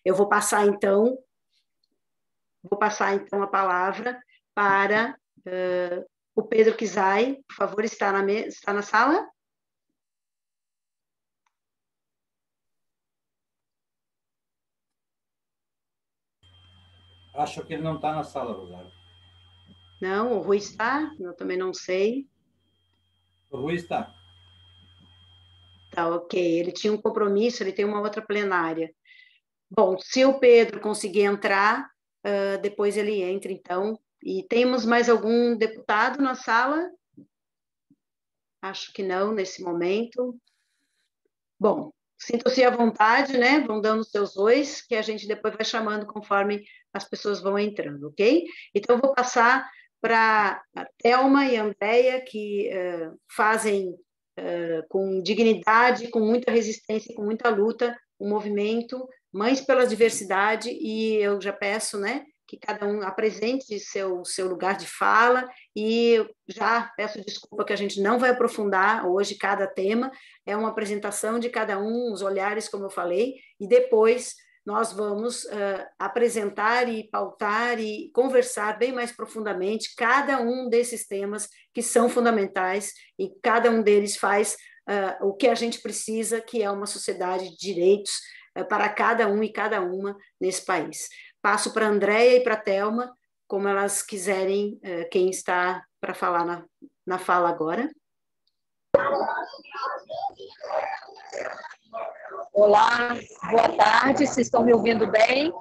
Eu vou passar então a palavra para o Pedro Kizai. Por favor, está na sala? Acho que ele não está na sala, Rosário. Não, o Rui está? Eu também não sei. O Rui está. Tá, ok. Ele tinha um compromisso, ele tem uma outra plenária. Bom, se o Pedro conseguir entrar, depois ele entra, então. E temos mais algum deputado na sala? Acho que não, nesse momento. Bom, sintam-se à vontade, né? Vão dando os seus ois, que a gente depois vai chamando conforme as pessoas vão entrando, ok? Então, eu vou passar para a Thelma e a Andréia, que fazem com dignidade, com muita resistência, com muita luta, o movimento Mães pela Diversidade, e eu já peço, né, que cada um apresente seu lugar de fala, e já peço desculpa que a gente não vai aprofundar hoje cada tema, é uma apresentação de cada um, os olhares, como eu falei, e depois nós vamos apresentar e pautar e conversar bem mais profundamente cada um desses temas que são fundamentais, e cada um deles faz o que a gente precisa, que é uma sociedade de direitos para cada um e cada uma nesse país. Passo para a Andréia e para a Thelma, como elas quiserem, quem está para falar na fala agora. Olá, boa tarde, vocês estão me ouvindo bem?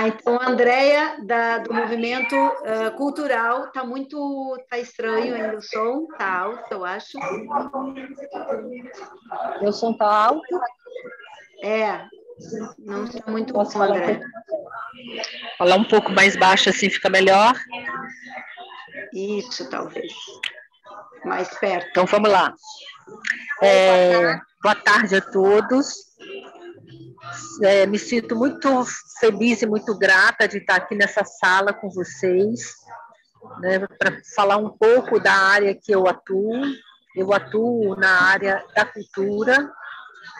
Então, a Andréia, do movimento cultural, tá estranho ainda o som, tá alto, eu acho. Meu som tá alto? Não está muito Posso bom, falar André. Falar um pouco mais baixo, assim fica melhor? Isso, talvez. Mais perto. Então, vamos lá. Boa tarde a todos. Me sinto muito feliz e muito grata de estar aqui nessa sala com vocês, né, para falar um pouco da área que eu atuo. Eu atuo na área da cultura.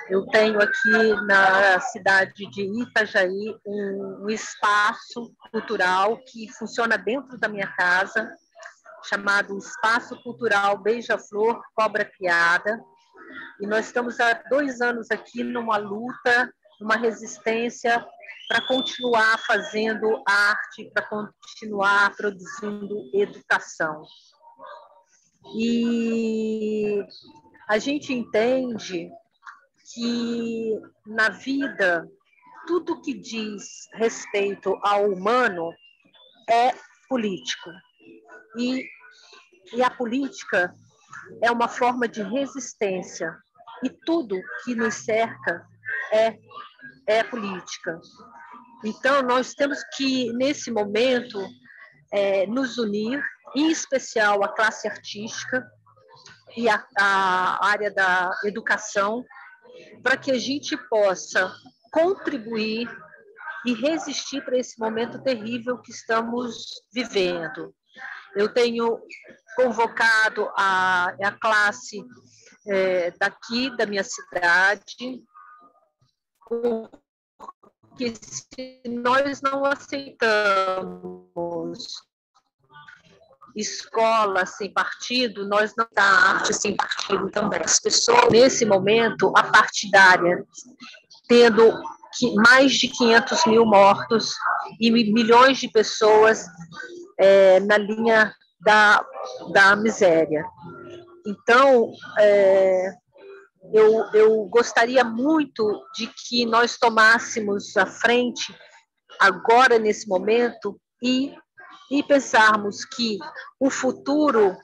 Eu tenho aqui na cidade de Itajaí um espaço cultural que funciona dentro da minha casa, chamado Espaço Cultural Beija-Flor Cobra Criada. E nós estamos há 2 anos aqui numa luta, numa resistência para continuar fazendo arte, para continuar produzindo educação. E a gente entende que na vida tudo que diz respeito ao humano é político. E a política é uma forma de resistência. E tudo que nos cerca é política. Então, nós temos que, nesse momento, nos unir, em especial a classe artística e a área da educação, para que a gente possa contribuir e resistir para esse momento terrível que estamos vivendo. Eu tenho convocado a classe daqui da minha cidade, porque se nós não aceitamos escola sem partido, nós não dá arte sem partido também. As pessoas, nesse momento, a partidária, tendo mais de 500 mil mortos e milhões de pessoas na linha da miséria. Então, eu gostaria muito de que nós tomássemos a frente agora, nesse momento, e pensarmos que o futuro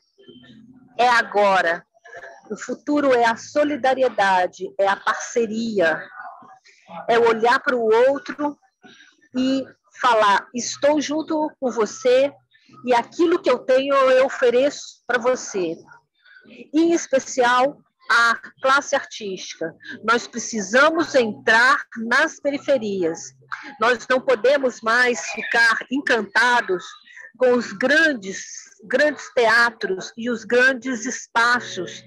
é agora. O futuro é a solidariedade, é a parceria, é olhar para o outro e falar: estou junto com você e aquilo que eu tenho eu ofereço para você. Em especial, a classe artística. Nós precisamos entrar nas periferias. Nós não podemos mais ficar encantados com os grandes teatros e os grandes espaços,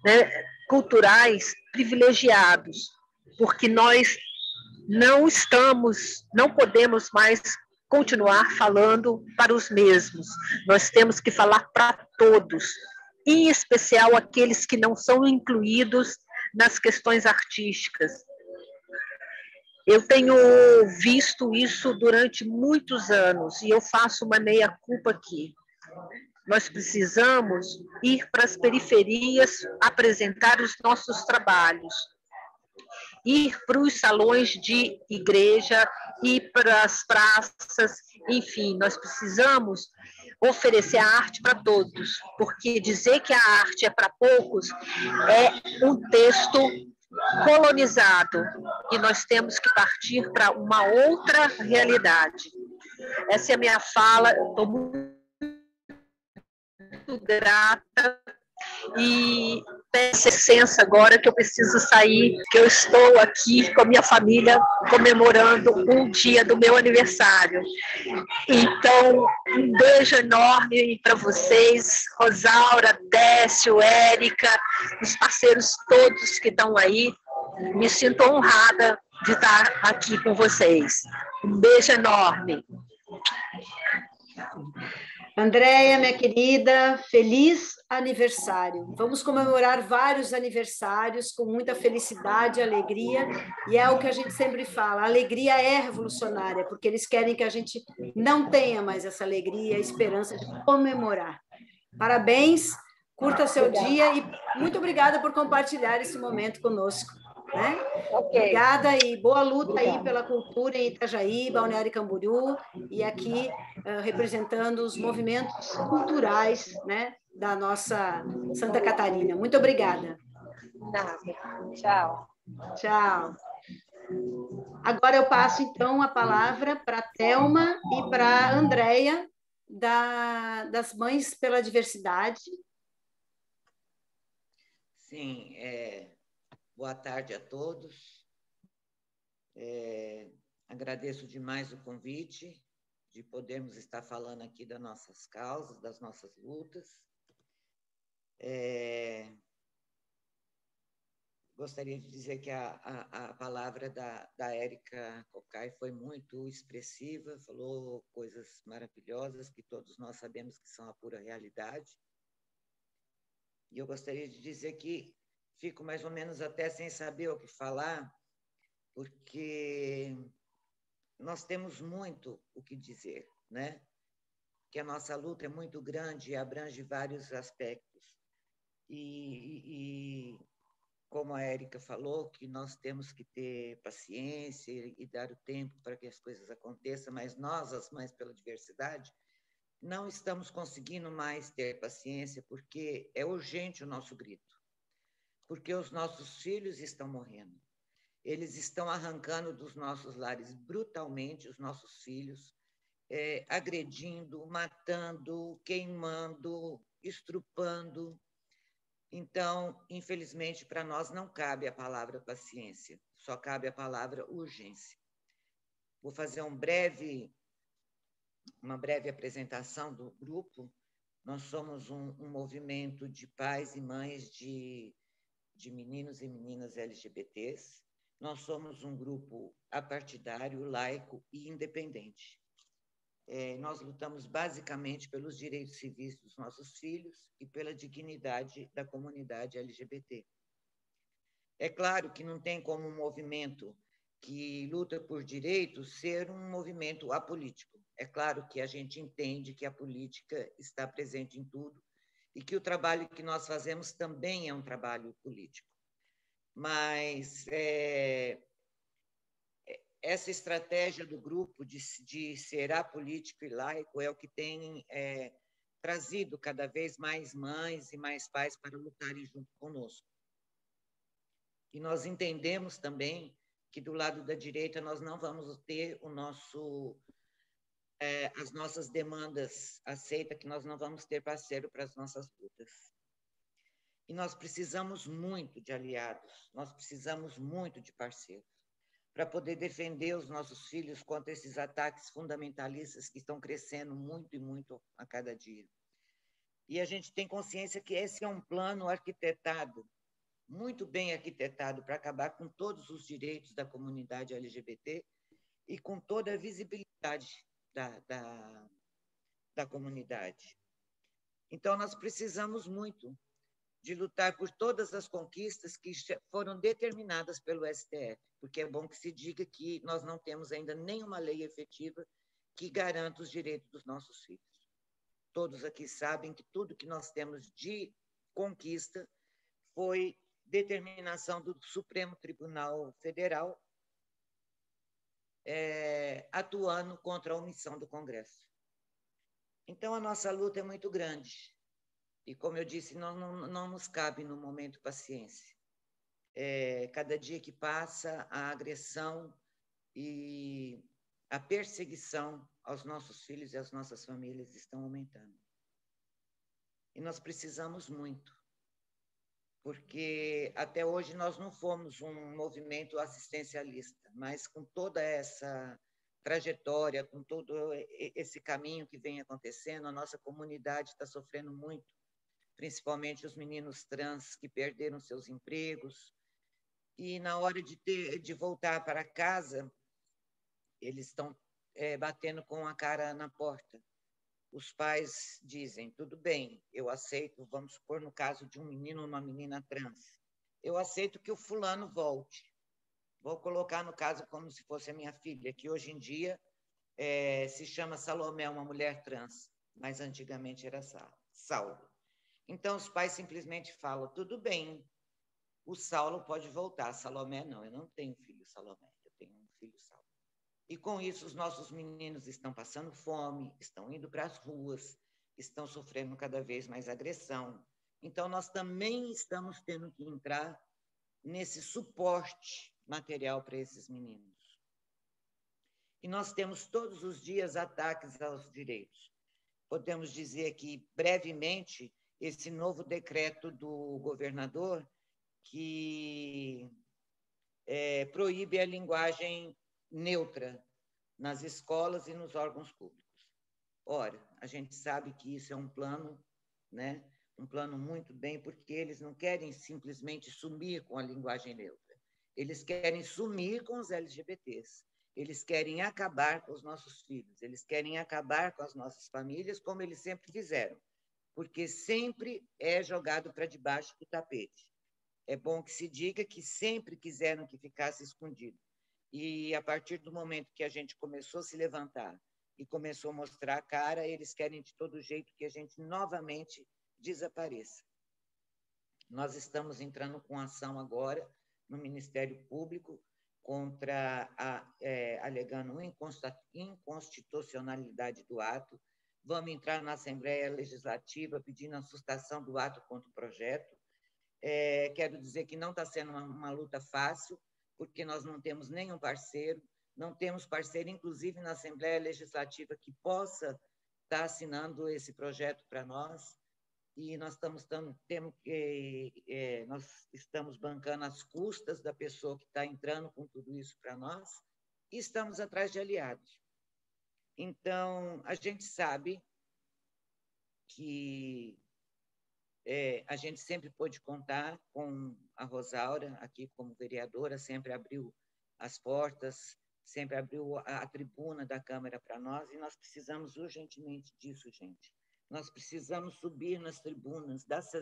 né, culturais privilegiados. porque nós não podemos mais continuar falando para os mesmos. Nós temos que falar para todos, em especial aqueles que não são incluídos nas questões artísticas. Eu tenho visto isso durante muitos anos e eu faço uma meia-culpa aqui. Nós precisamos ir para as periferias apresentar os nossos trabalhos, ir para os salões de igreja, ir para as praças, enfim, nós precisamos oferecer a arte para todos, porque dizer que a arte é para poucos é um texto colonizado e nós temos que partir para uma outra realidade. Essa é a minha fala, eu estou muito grata e peço licença agora que eu preciso sair, que eu estou aqui com a minha família comemorando um dia do meu aniversário. Então, um beijo enorme para vocês, Rosaura, Décio, Érica, os parceiros todos que estão aí. Me sinto honrada de estar aqui com vocês. Um beijo enorme. Andréia, minha querida, feliz aniversário. Vamos comemorar vários aniversários com muita felicidade e alegria, e é o que a gente sempre fala, a alegria é revolucionária, porque eles querem que a gente não tenha mais essa alegria, a esperança de comemorar. Parabéns, curta seu dia e muito obrigada por compartilhar esse momento conosco. Né? Okay. Obrigada e boa luta aí pela cultura em Itajaí, Balneário Camboriú, e aqui representando os movimentos culturais, né, da nossa Santa Catarina. Muito obrigada. Nada. Tchau. Tchau. Agora eu passo, então, a palavra para a Thelma e para a Andréia, das Mães pela Diversidade. Sim, boa tarde a todos. Agradeço demais o convite de podermos estar falando aqui das nossas causas, das nossas lutas. Gostaria de dizer que a palavra da Érica Cocai foi muito expressiva, falou coisas maravilhosas que todos nós sabemos que são a pura realidade. E eu gostaria de dizer que fico mais ou menos até sem saber o que falar, porque nós temos muito o que dizer, né? Que a nossa luta é muito grande e abrange vários aspectos. E como a Érica falou, que nós temos que ter paciência e dar o tempo para que as coisas aconteçam, mas nós, as Mães pela Diversidade, não estamos conseguindo mais ter paciência, porque é urgente o nosso grito, porque os nossos filhos estão morrendo. Eles estão arrancando dos nossos lares brutalmente os nossos filhos, agredindo, matando, queimando, estrupando. Então, infelizmente, para nós não cabe a palavra paciência, só cabe a palavra urgência. Vou fazer uma breve apresentação do grupo. Nós somos um movimento de pais e mães de meninos e meninas LGBTs. Nós somos um grupo apartidário, laico e independente. Nós lutamos basicamente pelos direitos civis dos nossos filhos e pela dignidade da comunidade LGBT. É claro que não tem como um movimento que luta por direitos ser um movimento apolítico. É claro que a gente entende que a política está presente em tudo e que o trabalho que nós fazemos também é um trabalho político. Mas essa estratégia do grupo de ser apolítico e laico é o que tem trazido cada vez mais mães e mais pais para lutarem junto conosco. E nós entendemos também que do lado da direita nós não vamos ter as nossas demandas aceitas, que nós não vamos ter parceiro para as nossas lutas. E nós precisamos muito de aliados, nós precisamos muito de parceiros, para poder defender os nossos filhos contra esses ataques fundamentalistas que estão crescendo muito e muito a cada dia. E a gente tem consciência que esse é um plano arquitetado muito bem arquitetado para acabar com todos os direitos da comunidade LGBT e com toda a visibilidade da comunidade. Então, nós precisamos muito de lutar por todas as conquistas que foram determinadas pelo STF, porque é bom que se diga que nós não temos ainda nenhuma lei efetiva que garanta os direitos dos nossos filhos. Todos aqui sabem que tudo que nós temos de conquista foi determinação do Supremo Tribunal Federal, atuando contra a omissão do Congresso. Então, a nossa luta é muito grande. E, como eu disse, não nos cabe, no momento, paciência. Cada dia que passa, a agressão e a perseguição aos nossos filhos e às nossas famílias estão aumentando. E nós precisamos muito, porque até hoje nós não fomos um movimento assistencialista, mas com toda essa trajetória, com todo esse caminho que vem acontecendo, a nossa comunidade está sofrendo muito, principalmente os meninos trans que perderam seus empregos, e na hora de voltar para casa, eles estão batendo com a cara na porta. Os pais dizem, tudo bem, eu aceito, vamos supor no caso de um menino ou uma menina trans, eu aceito que o fulano volte. Vou colocar no caso como se fosse a minha filha, que hoje em dia se chama Salomé, uma mulher trans, mas antigamente era Saulo. Então, os pais simplesmente falam, tudo bem, o Saulo pode voltar, Salomé não, eu não tenho filho Salomé, eu tenho um filho Saulo. E, com isso, os nossos meninos estão passando fome, estão indo para as ruas, estão sofrendo cada vez mais agressão. Então, nós também estamos tendo que entrar nesse suporte material para esses meninos. E nós temos todos os dias ataques aos direitos. Podemos dizer que, brevemente, esse novo decreto do governador que proíbe a linguagem neutra nas escolas e nos órgãos públicos. Ora, a gente sabe que isso é um plano, né? Um plano muito bem, porque eles não querem simplesmente sumir com a linguagem neutra. Eles querem sumir com os LGBTs. Eles querem acabar com os nossos filhos. Eles querem acabar com as nossas famílias, como eles sempre fizeram, porque sempre é jogado para debaixo do tapete. É bom que se diga que sempre quiseram que ficasse escondido. E, a partir do momento que a gente começou a se levantar e começou a mostrar a cara, eles querem de todo jeito que a gente novamente desapareça. Nós estamos entrando com ação agora no Ministério Público alegando inconstitucionalidade do ato. Vamos entrar na Assembleia Legislativa pedindo a sustação do ato contra o projeto. Quero dizer que não está sendo uma luta fácil, porque nós não temos nenhum parceiro, não temos parceiro, inclusive, na Assembleia Legislativa, que possa estar assinando esse projeto para nós, e nós estamos bancando as custas da pessoa que está entrando com tudo isso para nós, e estamos atrás de aliados. Então, a gente sabe que a gente sempre pôde contar com a Rosaura, aqui como vereadora, sempre abriu as portas, sempre abriu a tribuna da Câmara para nós, e nós precisamos urgentemente disso, gente. Nós precisamos subir nas tribunas das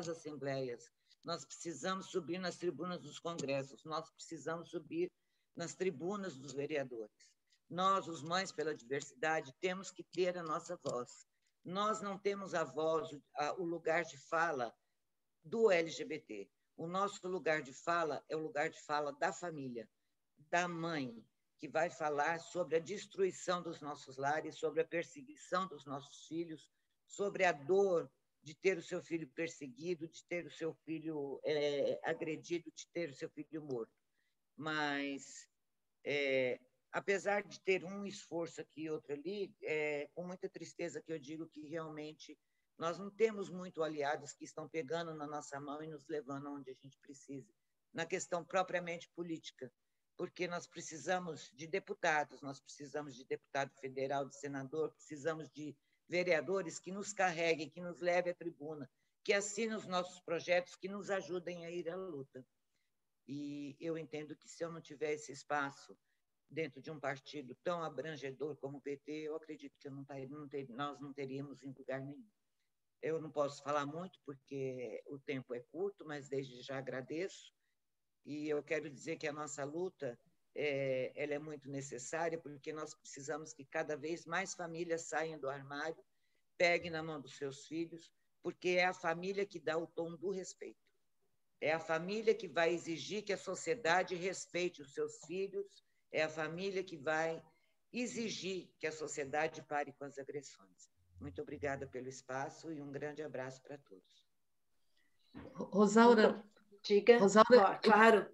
assembleias, nós precisamos subir nas tribunas dos congressos, nós precisamos subir nas tribunas dos vereadores. Nós, os Mães pela Diversidade, temos que ter a nossa voz. Nós não temos a voz, o lugar de fala do LGBT. O nosso lugar de fala é o lugar de fala da família, da mãe, que vai falar sobre a destruição dos nossos lares, sobre a perseguição dos nossos filhos, sobre a dor de ter o seu filho perseguido, de ter o seu filho agredido, de ter o seu filho morto. Mas, apesar de ter um esforço aqui e outro ali, com muita tristeza que eu digo que realmente nós não temos muito aliados que estão pegando na nossa mão e nos levando onde a gente precisa, na questão propriamente política, porque nós precisamos de deputados, nós precisamos de deputado federal, de senador, precisamos de vereadores que nos carreguem, que nos levem à tribuna, que assinem os nossos projetos, que nos ajudem a ir à luta. E eu entendo que, se eu não tiver esse espaço dentro de um partido tão abrangedor como o PT, eu acredito que nós não teríamos em lugar nenhum. Eu não posso falar muito, porque o tempo é curto, mas desde já agradeço. E eu quero dizer que a nossa luta ela é muito necessária, porque nós precisamos que cada vez mais famílias saiam do armário, peguem na mão dos seus filhos, porque é a família que dá o tom do respeito. É a família que vai exigir que a sociedade respeite os seus filhos, é a família que vai exigir que a sociedade pare com as agressões. Muito obrigada pelo espaço e um grande abraço para todos. Rosaura, Diga. Rosaura, Claro.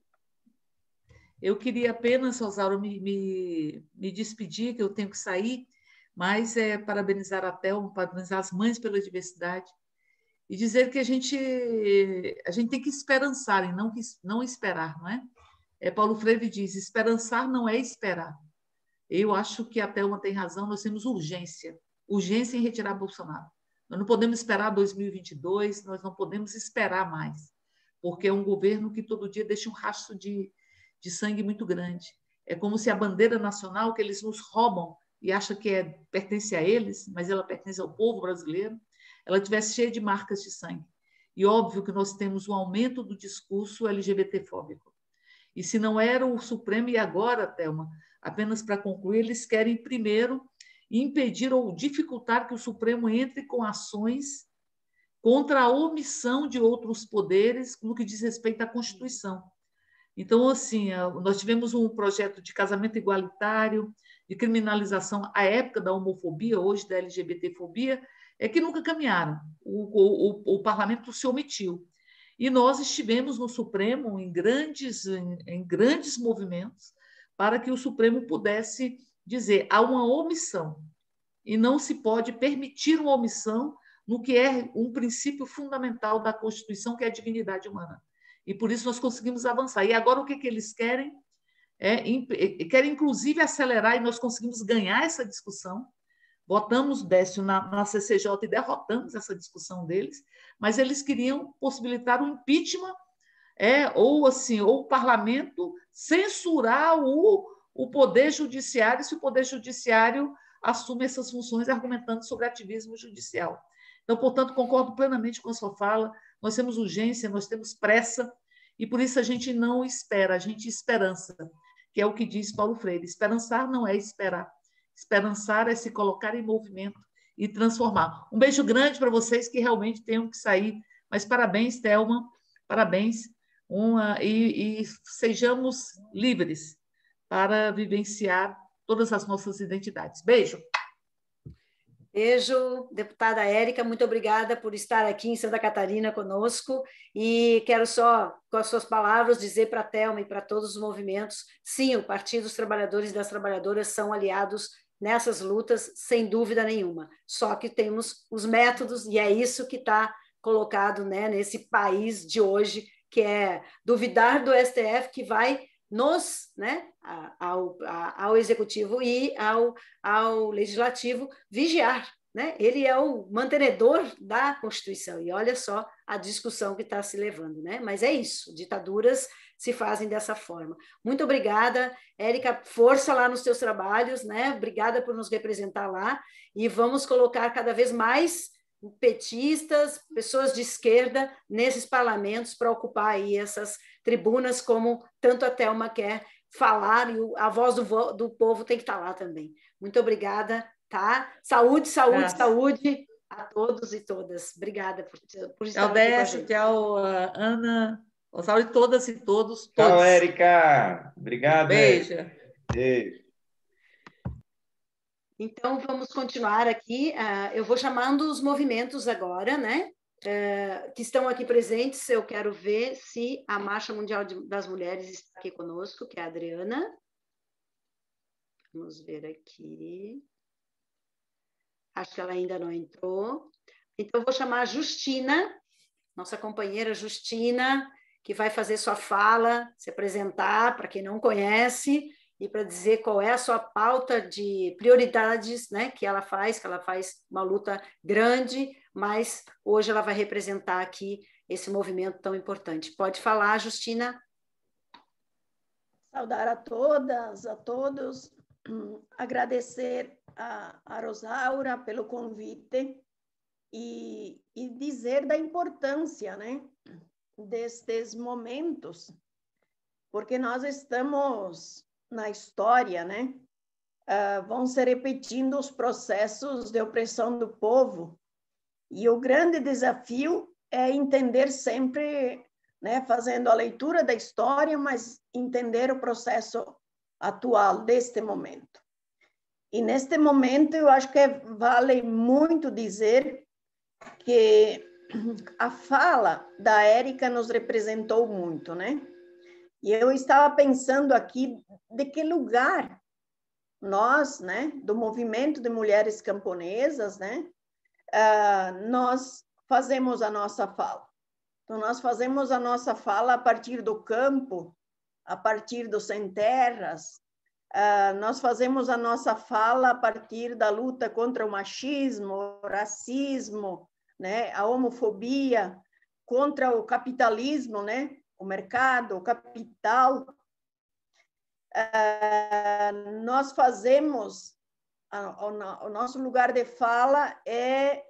Eu queria apenas, Rosaura, me despedir, que eu tenho que sair, mas parabenizar a Thelma, parabenizar as mães pela diversidade e dizer que a gente tem que esperançar e não esperar, não é? Paulo Freire diz, esperançar não é esperar. Eu acho que a Thelma tem razão, nós temos urgência em retirar Bolsonaro. Nós não podemos esperar 2022, nós não podemos esperar mais, porque é um governo que todo dia deixa um rastro de sangue muito grande. É como se a bandeira nacional que eles nos roubam e acham que pertence a eles, mas ela pertence ao povo brasileiro, ela tivesse cheia de marcas de sangue. E óbvio que nós temos um aumento do discurso LGBT-fóbico. E se não era o Supremo, e agora, Thelma, apenas para concluir, eles querem primeiro impedir ou dificultar que o Supremo entre com ações contra a omissão de outros poderes no que diz respeito à Constituição. Então, assim, nós tivemos um projeto de casamento igualitário, de criminalização à época da homofobia, hoje da LGBTfobia, que nunca caminharam. O parlamento se omitiu. E nós estivemos no Supremo em grandes movimentos para que o Supremo pudesse dizer há uma omissão e não se pode permitir uma omissão no que é um princípio fundamental da Constituição, que é a dignidade humana. E por isso nós conseguimos avançar. E agora o que eles querem? Querem, inclusive, acelerar, e nós conseguimos ganhar essa discussão. Votamos, Décio, na CCJ e derrotamos essa discussão deles, mas eles queriam possibilitar um impeachment, ou o parlamento censurar o Poder Judiciário, se o Poder Judiciário assume essas funções, argumentando sobre ativismo judicial. Então, portanto, concordo plenamente com a sua fala. Nós temos urgência, nós temos pressa, e por isso a gente não espera, a gente esperança, que é o que diz Paulo Freire. Esperançar não é esperar. Esperançar é se colocar em movimento e transformar. Um beijo grande para vocês que realmente tenham que sair. Mas parabéns, Thelma, parabéns. E sejamos livres para vivenciar todas as nossas identidades. Beijo. Beijo, deputada Érica, muito obrigada por estar aqui em Santa Catarina conosco, e quero só, com as suas palavras, dizer para a Thelma e para todos os movimentos, sim, o Partido dos Trabalhadores e das Trabalhadoras são aliados nessas lutas, sem dúvida nenhuma, só que temos os métodos, e é isso que está colocado, né, nesse país de hoje, que é duvidar do STF, que vai ao Executivo e ao Legislativo vigiar, né? Ele é o mantenedor da Constituição, e olha só a discussão que está se levando, né? Mas é isso, ditaduras se fazem dessa forma. Muito obrigada, Érica, força lá nos teus trabalhos, né? Obrigada por nos representar lá, e vamos colocar cada vez mais petistas, pessoas de esquerda nesses parlamentos para ocupar aí essas tribunas, como tanto a Thelma quer falar, e a voz do povo tem que estar lá também. Muito obrigada, tá? Saúde, saúde, Graças. Saúde a todos e todas. Obrigada por estar aqui com a gente. Tchau, Décio, tchau, Ana, Rosário, e todas e todos. Tchau, Érica. Obrigado. Beijo. Beijo. Então, vamos continuar aqui. Eu vou chamando os movimentos agora, né? Que estão aqui presentes. Eu quero ver se a Marcha Mundial das Mulheres está aqui conosco, que é a Adriana. Vamos ver aqui. Acho que ela ainda não entrou. Então, eu vou chamar a Justina, nossa companheira Justina, que vai fazer sua fala, se apresentar para quem não conhece, e para dizer qual é a sua pauta de prioridades, né, que ela faz uma luta grande, mas hoje ela vai representar aqui esse movimento tão importante. Pode falar, Justina. Saudar a todas, a todos, agradecer a Rosaura pelo convite e dizer da importância, né, destes momentos, porque nós estamos na história, né, vão se repetindo os processos de opressão do povo, e o grande desafio é entender sempre, né, fazendo a leitura da história, mas entender o processo atual deste momento. E neste momento eu acho que vale muito dizer que a fala da Érica nos representou muito, né? E eu estava pensando aqui de que lugar nós, né, do movimento de mulheres camponesas, né, nós fazemos a nossa fala. Então, nós fazemos a nossa fala a partir do campo, a partir dos sem terras, nós fazemos a nossa fala a partir da luta contra o machismo, o racismo, né, a homofobia, contra o capitalismo, né, o mercado, o capital. Nós fazemos, o nosso lugar de fala é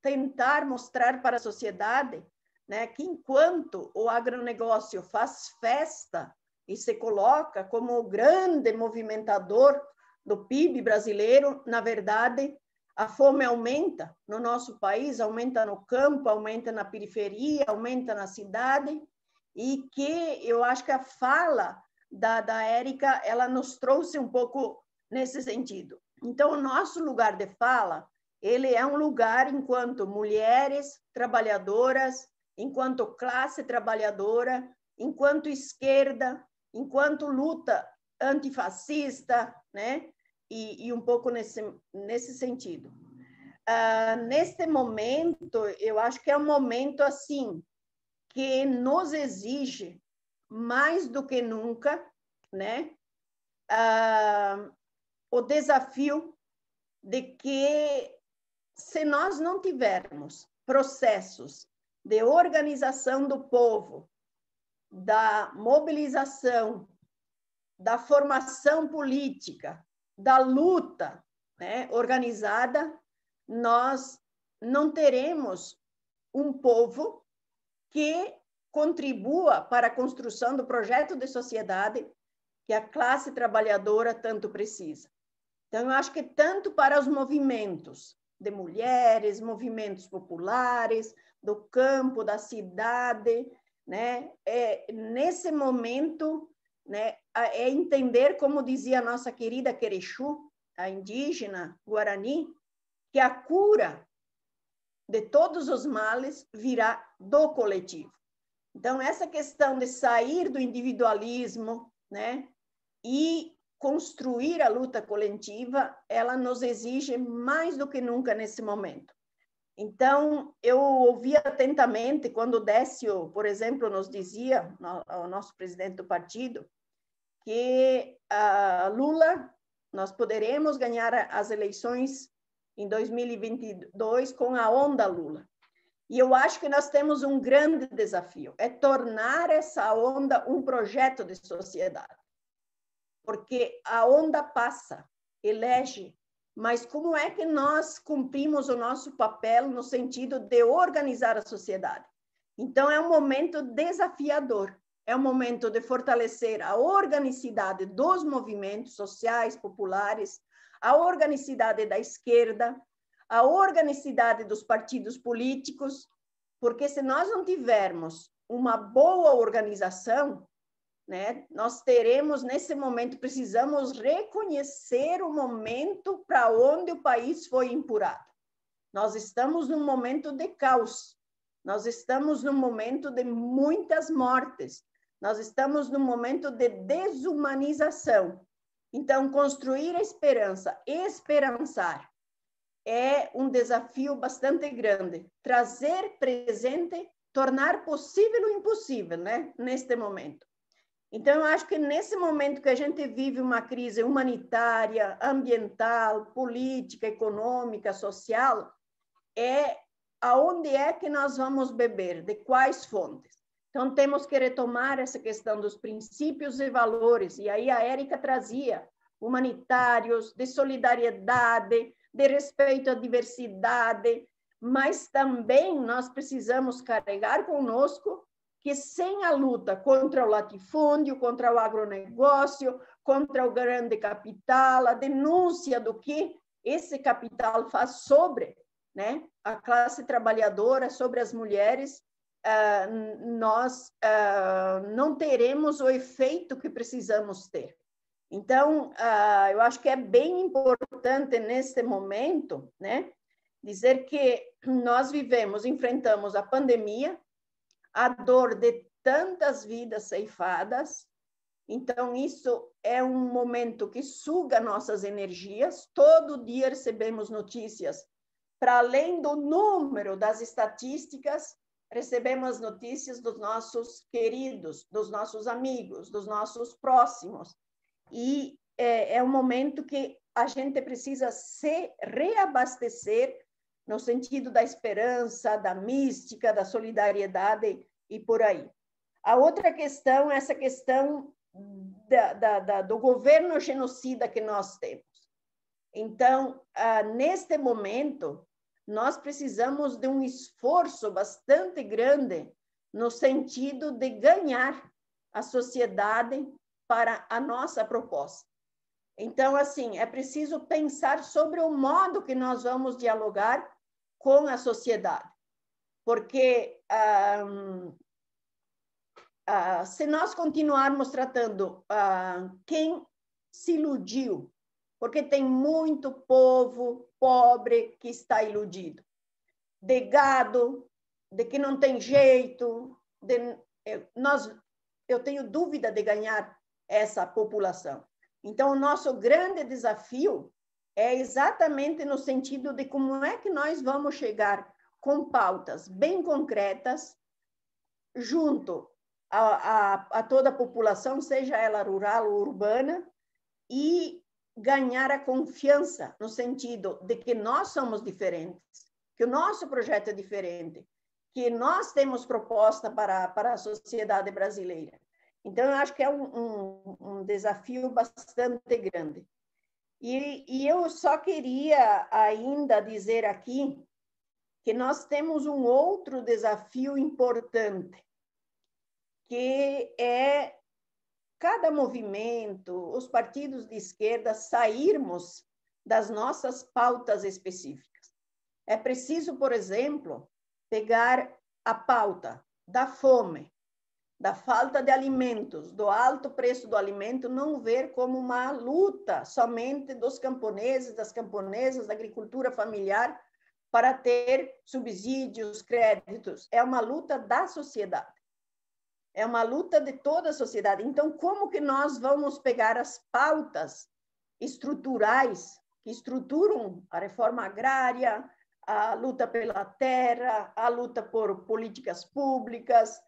tentar mostrar para a sociedade, né, que enquanto o agronegócio faz festa e se coloca como o grande movimentador do PIB brasileiro, na verdade, a fome aumenta no nosso país, aumenta no campo, aumenta na periferia, aumenta na cidade, e que eu acho que a fala da Érica, ela nos trouxe um pouco nesse sentido. Então, o nosso lugar de fala, ele é um lugar enquanto mulheres trabalhadoras, enquanto classe trabalhadora, enquanto esquerda, enquanto luta antifascista, né? E um pouco nesse sentido. Neste momento, eu acho que é um momento assim que nos exige mais do que nunca, né? O desafio de que, se nós não tivermos processos de organização do povo, da mobilização, da formação política, da luta, né, organizada, nós não teremos um povo que contribua para a construção do projeto de sociedade que a classe trabalhadora tanto precisa. Então, eu acho que tanto para os movimentos de mulheres, movimentos populares, do campo, da cidade, né, nesse momento, né, é entender, como dizia a nossa querida Querexu, a indígena Guarani, que a cura de todos os males virá do coletivo. Então, essa questão de sair do individualismo, né, e construir a luta coletiva, ela nos exige mais do que nunca nesse momento. Então, eu ouvi atentamente quando o Décio, por exemplo, nos dizia, o nosso presidente do partido, que a Lula, nós poderemos ganhar as eleições em 2022 com a onda Lula. E eu acho que nós temos um grande desafio, é tornar essa onda um projeto de sociedade. Porque a onda passa, elege, mas como é que nós cumprimos o nosso papel no sentido de organizar a sociedade? Então, é um momento desafiador, é um momento de fortalecer a organicidade dos movimentos sociais, populares, a organicidade da esquerda, a organicidade dos partidos políticos, porque se nós não tivermos uma boa organização, né, nós teremos, nesse momento, precisamos reconhecer o momento para onde o país foi empurrado. Nós estamos num momento de caos, nós estamos num momento de muitas mortes, nós estamos num momento de desumanização. Então, construir a esperança, esperançar, é um desafio bastante grande. Trazer presente, tornar possível o impossível, né, neste momento. Então, eu acho que nesse momento que a gente vive uma crise humanitária, ambiental, política, econômica, social, é aonde é que nós vamos beber, de quais fontes. Então, temos que retomar essa questão dos princípios e valores, e aí a Érica trazia humanitários, de solidariedade, de respeito à diversidade, mas também nós precisamos carregar conosco que sem a luta contra o latifúndio, contra o agronegócio, contra o grande capital, a denúncia do que esse capital faz sobre, né, a classe trabalhadora, sobre as mulheres, nós não teremos o efeito que precisamos ter. Então, eu acho que é bem importante neste momento, né, dizer que nós enfrentamos a pandemia, a dor de tantas vidas ceifadas. Então, isso é um momento que suga nossas energias. Todo dia recebemos notícias, para além do número das estatísticas, recebemos notícias dos nossos queridos, dos nossos amigos, dos nossos próximos. E é um momento que a gente precisa se reabastecer no sentido da esperança, da mística, da solidariedade e por aí. A outra questão é essa questão do governo genocida que nós temos. Então, neste momento, nós precisamos de um esforço bastante grande no sentido de ganhar a sociedade para a nossa proposta. Então, assim, é preciso pensar sobre o modo que nós vamos dialogar com a sociedade. Porque se nós continuarmos tratando quem se iludiu, porque tem muito povo pobre que está iludido, de gado, de que não tem jeito, eu tenho dúvida de ganhar essa população. Então, o nosso grande desafio é exatamente no sentido de como é que nós vamos chegar com pautas bem concretas junto a toda a população, seja ela rural ou urbana, e ganhar a confiança no sentido de que nós somos diferentes, que o nosso projeto é diferente, que nós temos proposta para a sociedade brasileira. Então, eu acho que é um desafio bastante grande. E eu só queria ainda dizer aqui que nós temos um outro desafio importante, que é cada movimento, os partidos de esquerda, sairmos das nossas pautas específicas. É preciso, por exemplo, pegar a pauta da fome, da falta de alimentos, do alto preço do alimento, não ver como uma luta somente dos camponeses, das camponesas, da agricultura familiar, para ter subsídios, créditos. É uma luta da sociedade. É uma luta de toda a sociedade. Então, como que nós vamos pegar as pautas estruturais que estruturam a reforma agrária, a luta pela terra, a luta por políticas públicas,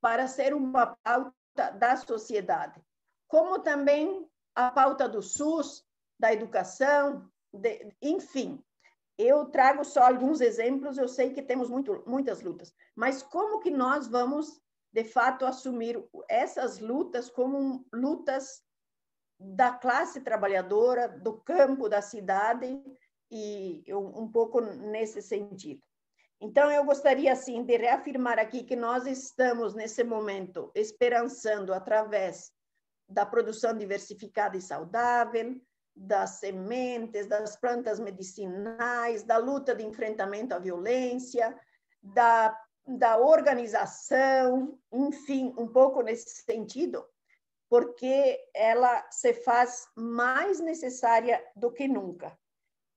para ser uma pauta da sociedade? Como também a pauta do SUS, da educação, enfim. Eu trago só alguns exemplos, eu sei que temos muitas lutas, mas como que nós vamos, de fato, assumir essas lutas como lutas da classe trabalhadora, do campo, da cidade, e um pouco nesse sentido. Então, eu gostaria, assim, de reafirmar aqui que nós estamos, nesse momento, esperançando através da produção diversificada e saudável, das sementes, das plantas medicinais, da luta de enfrentamento à violência, da organização, enfim, um pouco nesse sentido, porque ela se faz mais necessária do que nunca.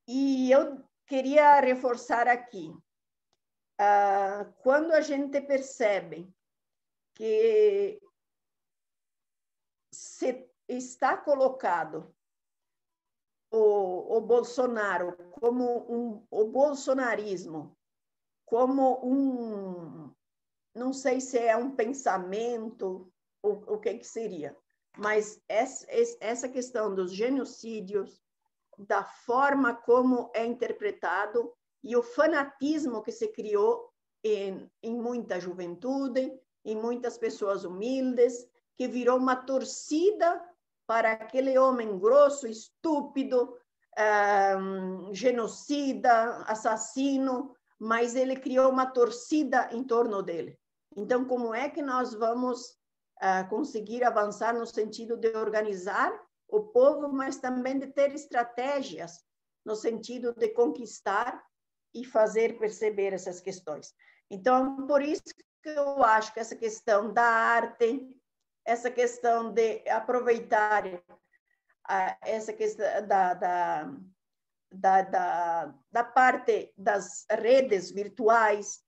E eu queria reforçar aqui, quando a gente percebe que se está colocado o Bolsonaro como o bolsonarismo, como não sei se é um pensamento, o que seria, mas essa questão dos genocídios, da forma como é interpretado, e o fanatismo que se criou em muita juventude, em muitas pessoas humildes, que virou uma torcida para aquele homem grosso, estúpido, genocida, assassino, mas ele criou uma torcida em torno dele. Então, como é que nós vamos conseguir avançar no sentido de organizar o povo, mas também de ter estratégias no sentido de conquistar e fazer perceber essas questões? Então, por isso que eu acho que essa questão da arte, essa questão de aproveitar essa questão da parte das redes virtuais,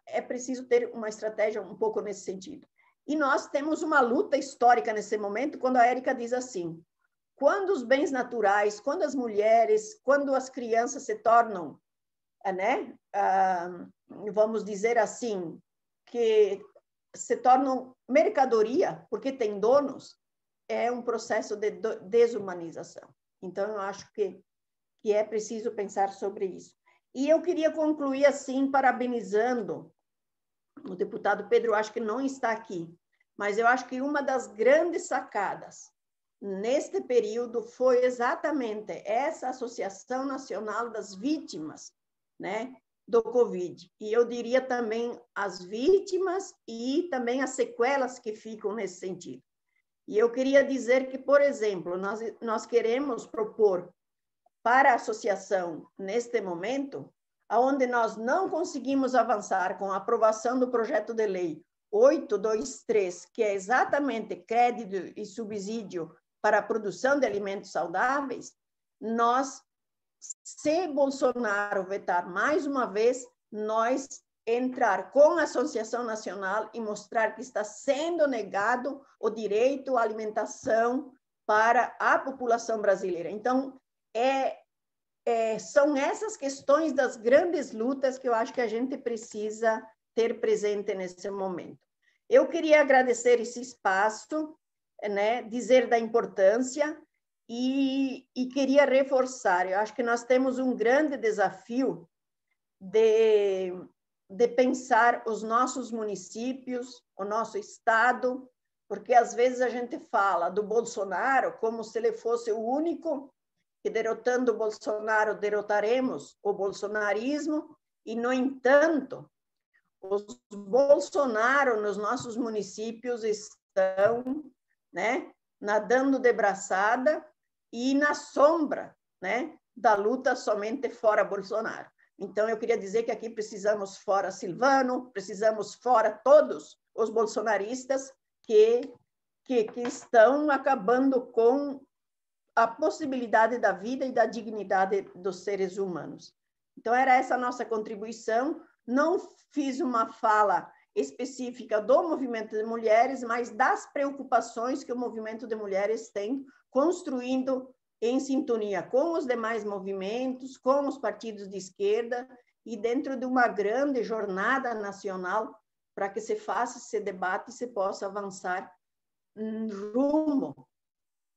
é preciso ter uma estratégia um pouco nesse sentido. E nós temos uma luta histórica nesse momento, quando a Érica diz assim: quando os bens naturais, quando as mulheres, quando as crianças se tornam, né, vamos dizer assim, que se tornam mercadoria, porque tem donos, é um processo de desumanização. Então, eu acho que é preciso pensar sobre isso. E eu queria concluir assim, parabenizando o deputado Pedro, acho que não está aqui, mas eu acho que uma das grandes sacadas neste período foi exatamente essa Associação Nacional das Vítimas, né, do Covid. E eu diria também as vítimas e também as sequelas que ficam nesse sentido. E eu queria dizer que, por exemplo, nós queremos propor para a associação, neste momento, onde nós não conseguimos avançar com a aprovação do projeto de lei 823, que é exatamente crédito e subsídio para a produção de alimentos saudáveis, nós, se Bolsonaro vetar mais uma vez, nós entrar com a Associação Nacional e mostrar que está sendo negado o direito à alimentação para a população brasileira. Então, são essas questões das grandes lutas que eu acho que a gente precisa ter presente nesse momento. Eu queria agradecer esse espaço, né, dizer da importância e queria reforçar. Eu acho que nós temos um grande desafio de pensar os nossos municípios, o nosso estado, porque às vezes a gente fala do Bolsonaro como se ele fosse o único que, derrotando o Bolsonaro, derrotaremos o bolsonarismo, e, no entanto, os Bolsonaro nos nossos municípios estão, né, nadando de braçada e na sombra, né, da luta somente fora Bolsonaro. Então, eu queria dizer que aqui precisamos fora Silvano, precisamos fora todos os bolsonaristas que estão acabando com a possibilidade da vida e da dignidade dos seres humanos. Então, era essa a nossa contribuição. Não fiz uma fala específica do movimento de mulheres, mas das preocupações que o movimento de mulheres tem, construindo em sintonia com os demais movimentos, com os partidos de esquerda, e dentro de uma grande jornada nacional para que se faça esse debate e se possa avançar rumo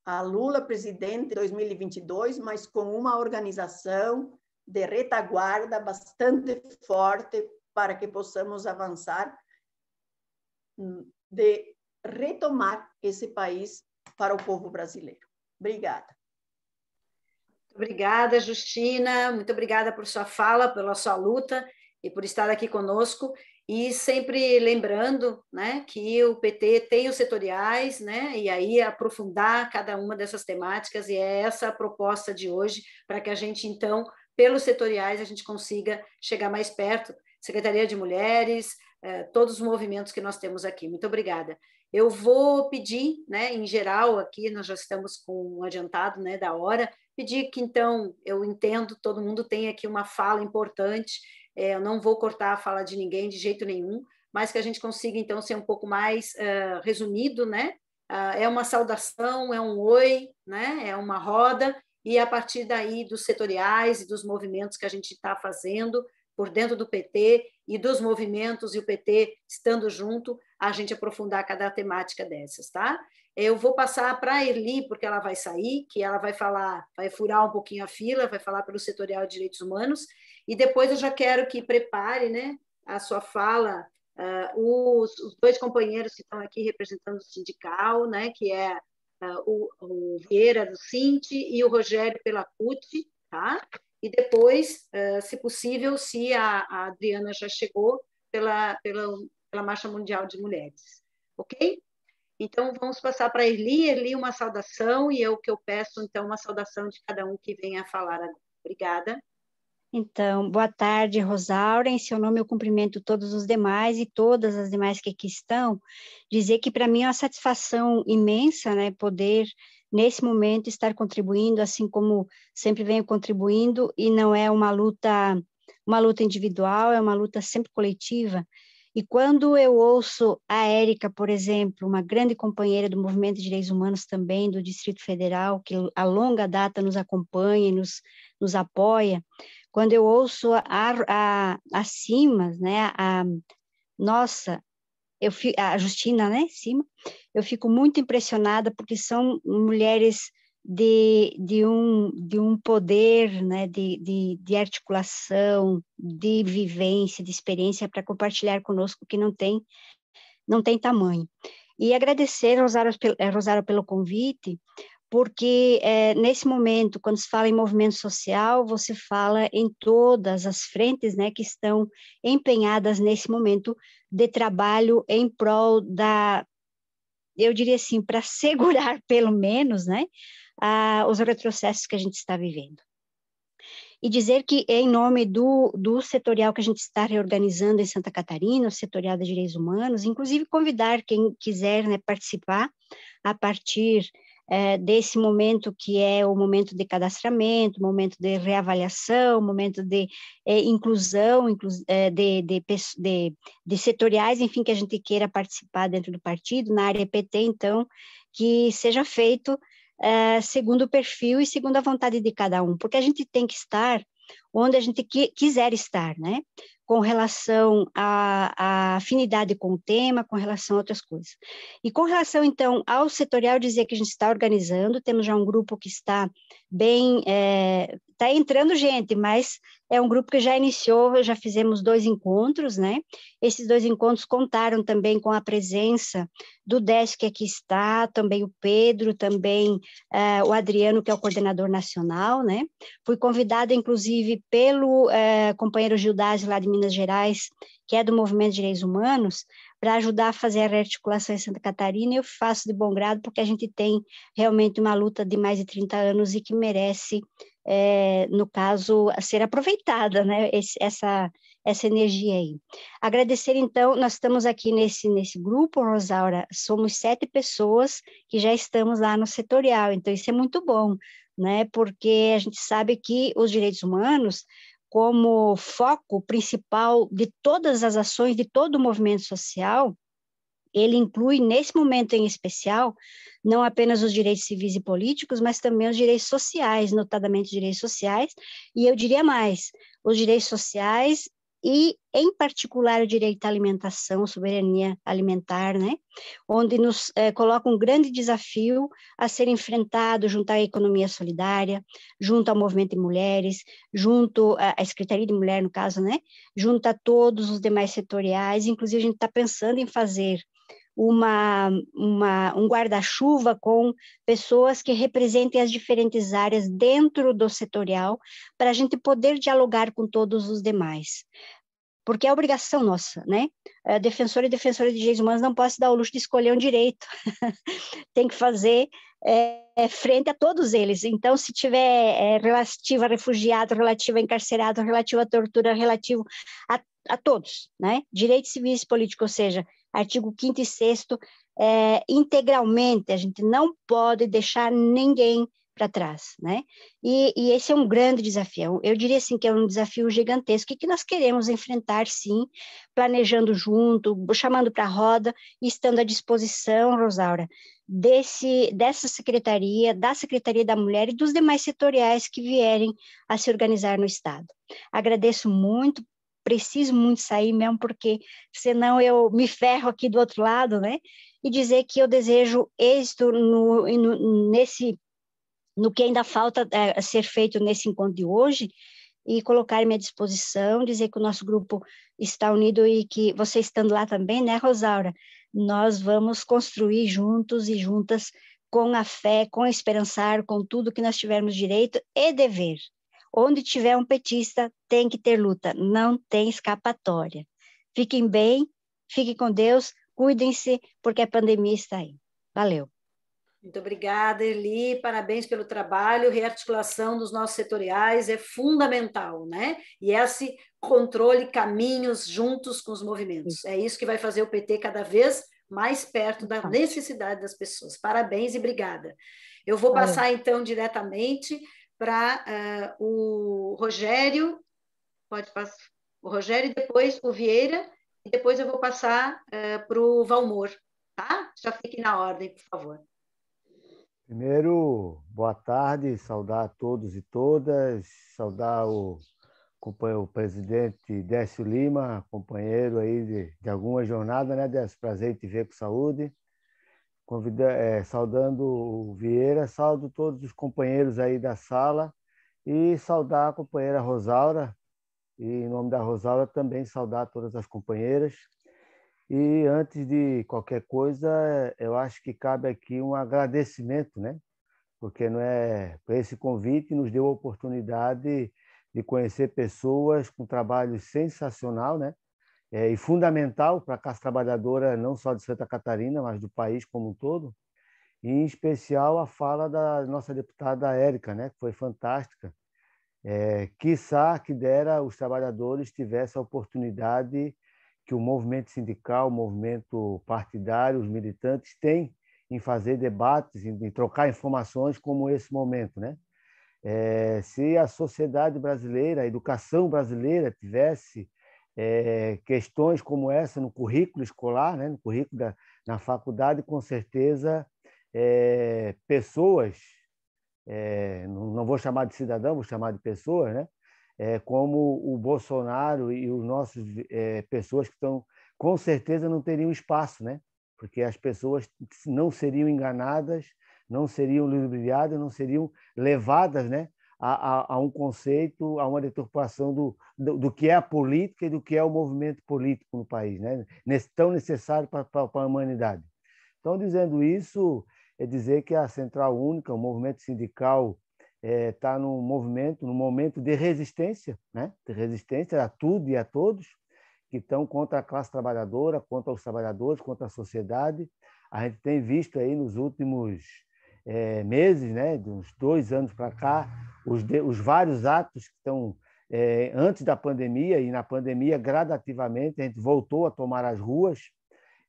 a Lula presidente em 2022, mas com uma organização de retaguarda bastante forte para que possamos avançar, de retomar esse país para o povo brasileiro. Obrigada. Obrigada, Justina. Muito obrigada por sua fala, pela sua luta e por estar aqui conosco. E sempre lembrando, né, que o PT tem os setoriais, né, e aí aprofundar cada uma dessas temáticas, e é essa a proposta de hoje, para que a gente, então, pelos setoriais, a gente consiga chegar mais perto, Secretaria de Mulheres, todos os movimentos que nós temos aqui. Muito obrigada. Eu vou pedir, né, em geral, aqui nós já estamos com um adiantado, né, da hora, pedir que, então, eu entendo, todo mundo tem aqui uma fala importante, eu não vou cortar a fala de ninguém de jeito nenhum, mas que a gente consiga, então, ser um pouco mais resumido, né? É uma saudação, é um oi, né? É uma roda, e a partir daí dos setoriais e dos movimentos que a gente está fazendo por dentro do PT e dos movimentos e o PT estando junto, a gente aprofundar cada temática dessas, tá? Eu vou passar para a Erli, porque ela vai sair, que ela vai falar, vai furar um pouquinho a fila, vai falar pelo setorial de direitos humanos, E depois eu já quero que prepare, né, a sua fala, os dois companheiros que estão aqui representando o sindical, né, que é o Vieira do Sinti e o Rogério pela CUT, tá? E depois, se possível, se a Adriana já chegou, pela Marcha Mundial de Mulheres, ok? Então, vamos passar para a Erli. Erli, uma saudação, e eu que eu peço, então, uma saudação de cada um que venha a falar agora. Obrigada. Então, boa tarde, Rosaura. Em seu nome eu cumprimento todos os demais e todas as demais que aqui estão. Dizer que para mim é uma satisfação imensa, né, poder, nesse momento, estar contribuindo, assim como sempre venho contribuindo, e não é uma luta individual, é uma luta sempre coletiva. E quando eu ouço a Érica, por exemplo, uma grande companheira do Movimento de Direitos Humanos também, do Distrito Federal, que a longa data nos acompanha e nos apoia, quando eu ouço a Simas, né, a Justina, né, Cima, eu fico muito impressionada porque são mulheres de um poder, né, de articulação, de vivência, de experiência para compartilhar conosco que não tem tamanho. E agradecer, Rosário, pelo convite, porque nesse momento, quando se fala em movimento social, você fala em todas as frentes, né, que estão empenhadas nesse momento de trabalho em prol eu diria assim, para segurar pelo menos, né, os retrocessos que a gente está vivendo. E dizer que, em nome do setorial que a gente está reorganizando em Santa Catarina, o Setorial de Direitos Humanos, inclusive convidar quem quiser, né, participar a partir desse momento que é o momento de cadastramento, momento de reavaliação, momento de inclusão, de setoriais, enfim, que a gente queira participar dentro do partido, na área PT, então, que seja feito segundo o perfil e segundo a vontade de cada um, porque a gente tem que estar onde a gente quiser estar, né? Com relação à afinidade com o tema, com relação a outras coisas. E com relação, então, ao setorial, dizer que a gente está organizando, temos já um grupo que está bem, está entrando gente, mas é um grupo que já iniciou, já fizemos 2 encontros, né? Esses 2 encontros contaram também com a presença do Décio, que aqui está, também o Pedro, também o Adriano, que é o coordenador nacional, né? Fui convidada, inclusive, pelo companheiro Gildásio, lá de Minas Gerais, que é do Movimento de Direitos Humanos, para ajudar a fazer a rearticulação em Santa Catarina, e eu faço de bom grado, porque a gente tem realmente uma luta de mais de 30 anos e que merece, no caso, ser aproveitada, né, essa energia aí. Agradecer, então, nós estamos aqui nesse grupo, Rosaura, somos 7 pessoas que já estamos lá no setorial, então isso é muito bom, né, porque a gente sabe que os direitos humanos, como foco principal de todas as ações, de todo o movimento social, ele inclui, nesse momento em especial, não apenas os direitos civis e políticos, mas também os direitos sociais, notadamente os direitos sociais, e eu diria mais, os direitos sociais e, em particular, o direito à alimentação, soberania alimentar, né? Onde nos coloca um grande desafio a ser enfrentado junto à economia solidária, junto ao movimento de mulheres, junto à Secretaria de Mulher, no caso, né? Junto a todos os demais setoriais, inclusive a gente está pensando em fazer um guarda-chuva com pessoas que representem as diferentes áreas dentro do setorial, para a gente poder dialogar com todos os demais. Porque é obrigação nossa, né? Defensor e defensora de direitos humanos não pode se dar o luxo de escolher um direito. Tem que fazer frente a todos eles. Então, se tiver relativo a refugiado, relativo a encarcerado, relativo à tortura, relativo a todos, né? Direitos civis e políticos, ou seja, artigo 5º e 6º, integralmente, a gente não pode deixar ninguém para trás, né? E esse é um grande desafio. Eu diria assim que é um desafio gigantesco e que nós queremos enfrentar, sim, planejando junto, chamando para a roda e estando à disposição, Rosaura, dessa secretaria, da Secretaria da Mulher e dos demais setoriais que vierem a se organizar no Estado. Agradeço muito, preciso muito sair mesmo, porque senão eu me ferro aqui do outro lado, né? E dizer que eu desejo êxito no que ainda falta ser feito nesse encontro de hoje, e colocar-me à disposição, dizer que o nosso grupo está unido e que você estando lá também, né, Rosaura? Nós vamos construir juntos e juntas com a fé, com a esperançar, com tudo que nós tivermos direito e dever. Onde tiver um petista, tem que ter luta, não tem escapatória. Fiquem bem, fiquem com Deus, cuidem-se, porque a pandemia está aí. Valeu. Muito obrigada, Eli. Parabéns pelo trabalho. Rearticulação dos nossos setoriais é fundamental, né? E esse controle, caminhos juntos com os movimentos. É isso que vai fazer o PT cada vez mais perto da necessidade das pessoas. Parabéns e obrigada. Eu vou passar, então, diretamente para o Rogério. Pode passar. O Rogério e depois o Vieira. E depois eu vou passar para o Valmor, tá? Já fique na ordem, por favor. Primeiro, boa tarde, saudar a todos e todas, saudar o presidente Décio Lima, companheiro aí de alguma jornada, né, Décio? Prazer em te ver com saúde. Saudando o Vieira, saudo todos os companheiros aí da sala e saudar a companheira Rosaura, e em nome da Rosaura também saudar todas as companheiras. E antes de qualquer coisa, eu acho que cabe aqui um agradecimento, né? Porque não é por esse convite nos deu a oportunidade de conhecer pessoas com trabalho sensacional, né? E fundamental para a classe trabalhadora não só de Santa Catarina, mas do país como um todo. E, em especial a fala da nossa deputada Érica, né? Que foi fantástica. Quiçá que dera os trabalhadores tivessem a oportunidade que o movimento sindical, o movimento partidário, os militantes têm em fazer debates, em trocar informações como esse momento, né? Se a sociedade brasileira, a educação brasileira tivesse questões como essa no currículo escolar, né? No currículo na faculdade, com certeza pessoas, não vou chamar de cidadão, vou chamar de pessoas, né? Como o Bolsonaro e os nossos pessoas que estão, com certeza não teriam espaço, né? Porque as pessoas não seriam enganadas, não seriam ludibriadas, não seriam levadas, né, a um conceito, a uma deturpação do que é a política e do que é o movimento político no país, né? Tão necessário para a humanidade. Então, dizendo isso, é dizer que a Central Única, o movimento sindical, está num momento de resistência, né? De resistência a tudo e a todos que estão contra a classe trabalhadora, contra os trabalhadores, contra a sociedade. A gente tem visto aí nos últimos meses, né? De uns 2 anos para cá, os vários atos que estão antes da pandemia e na pandemia, gradativamente, a gente voltou a tomar as ruas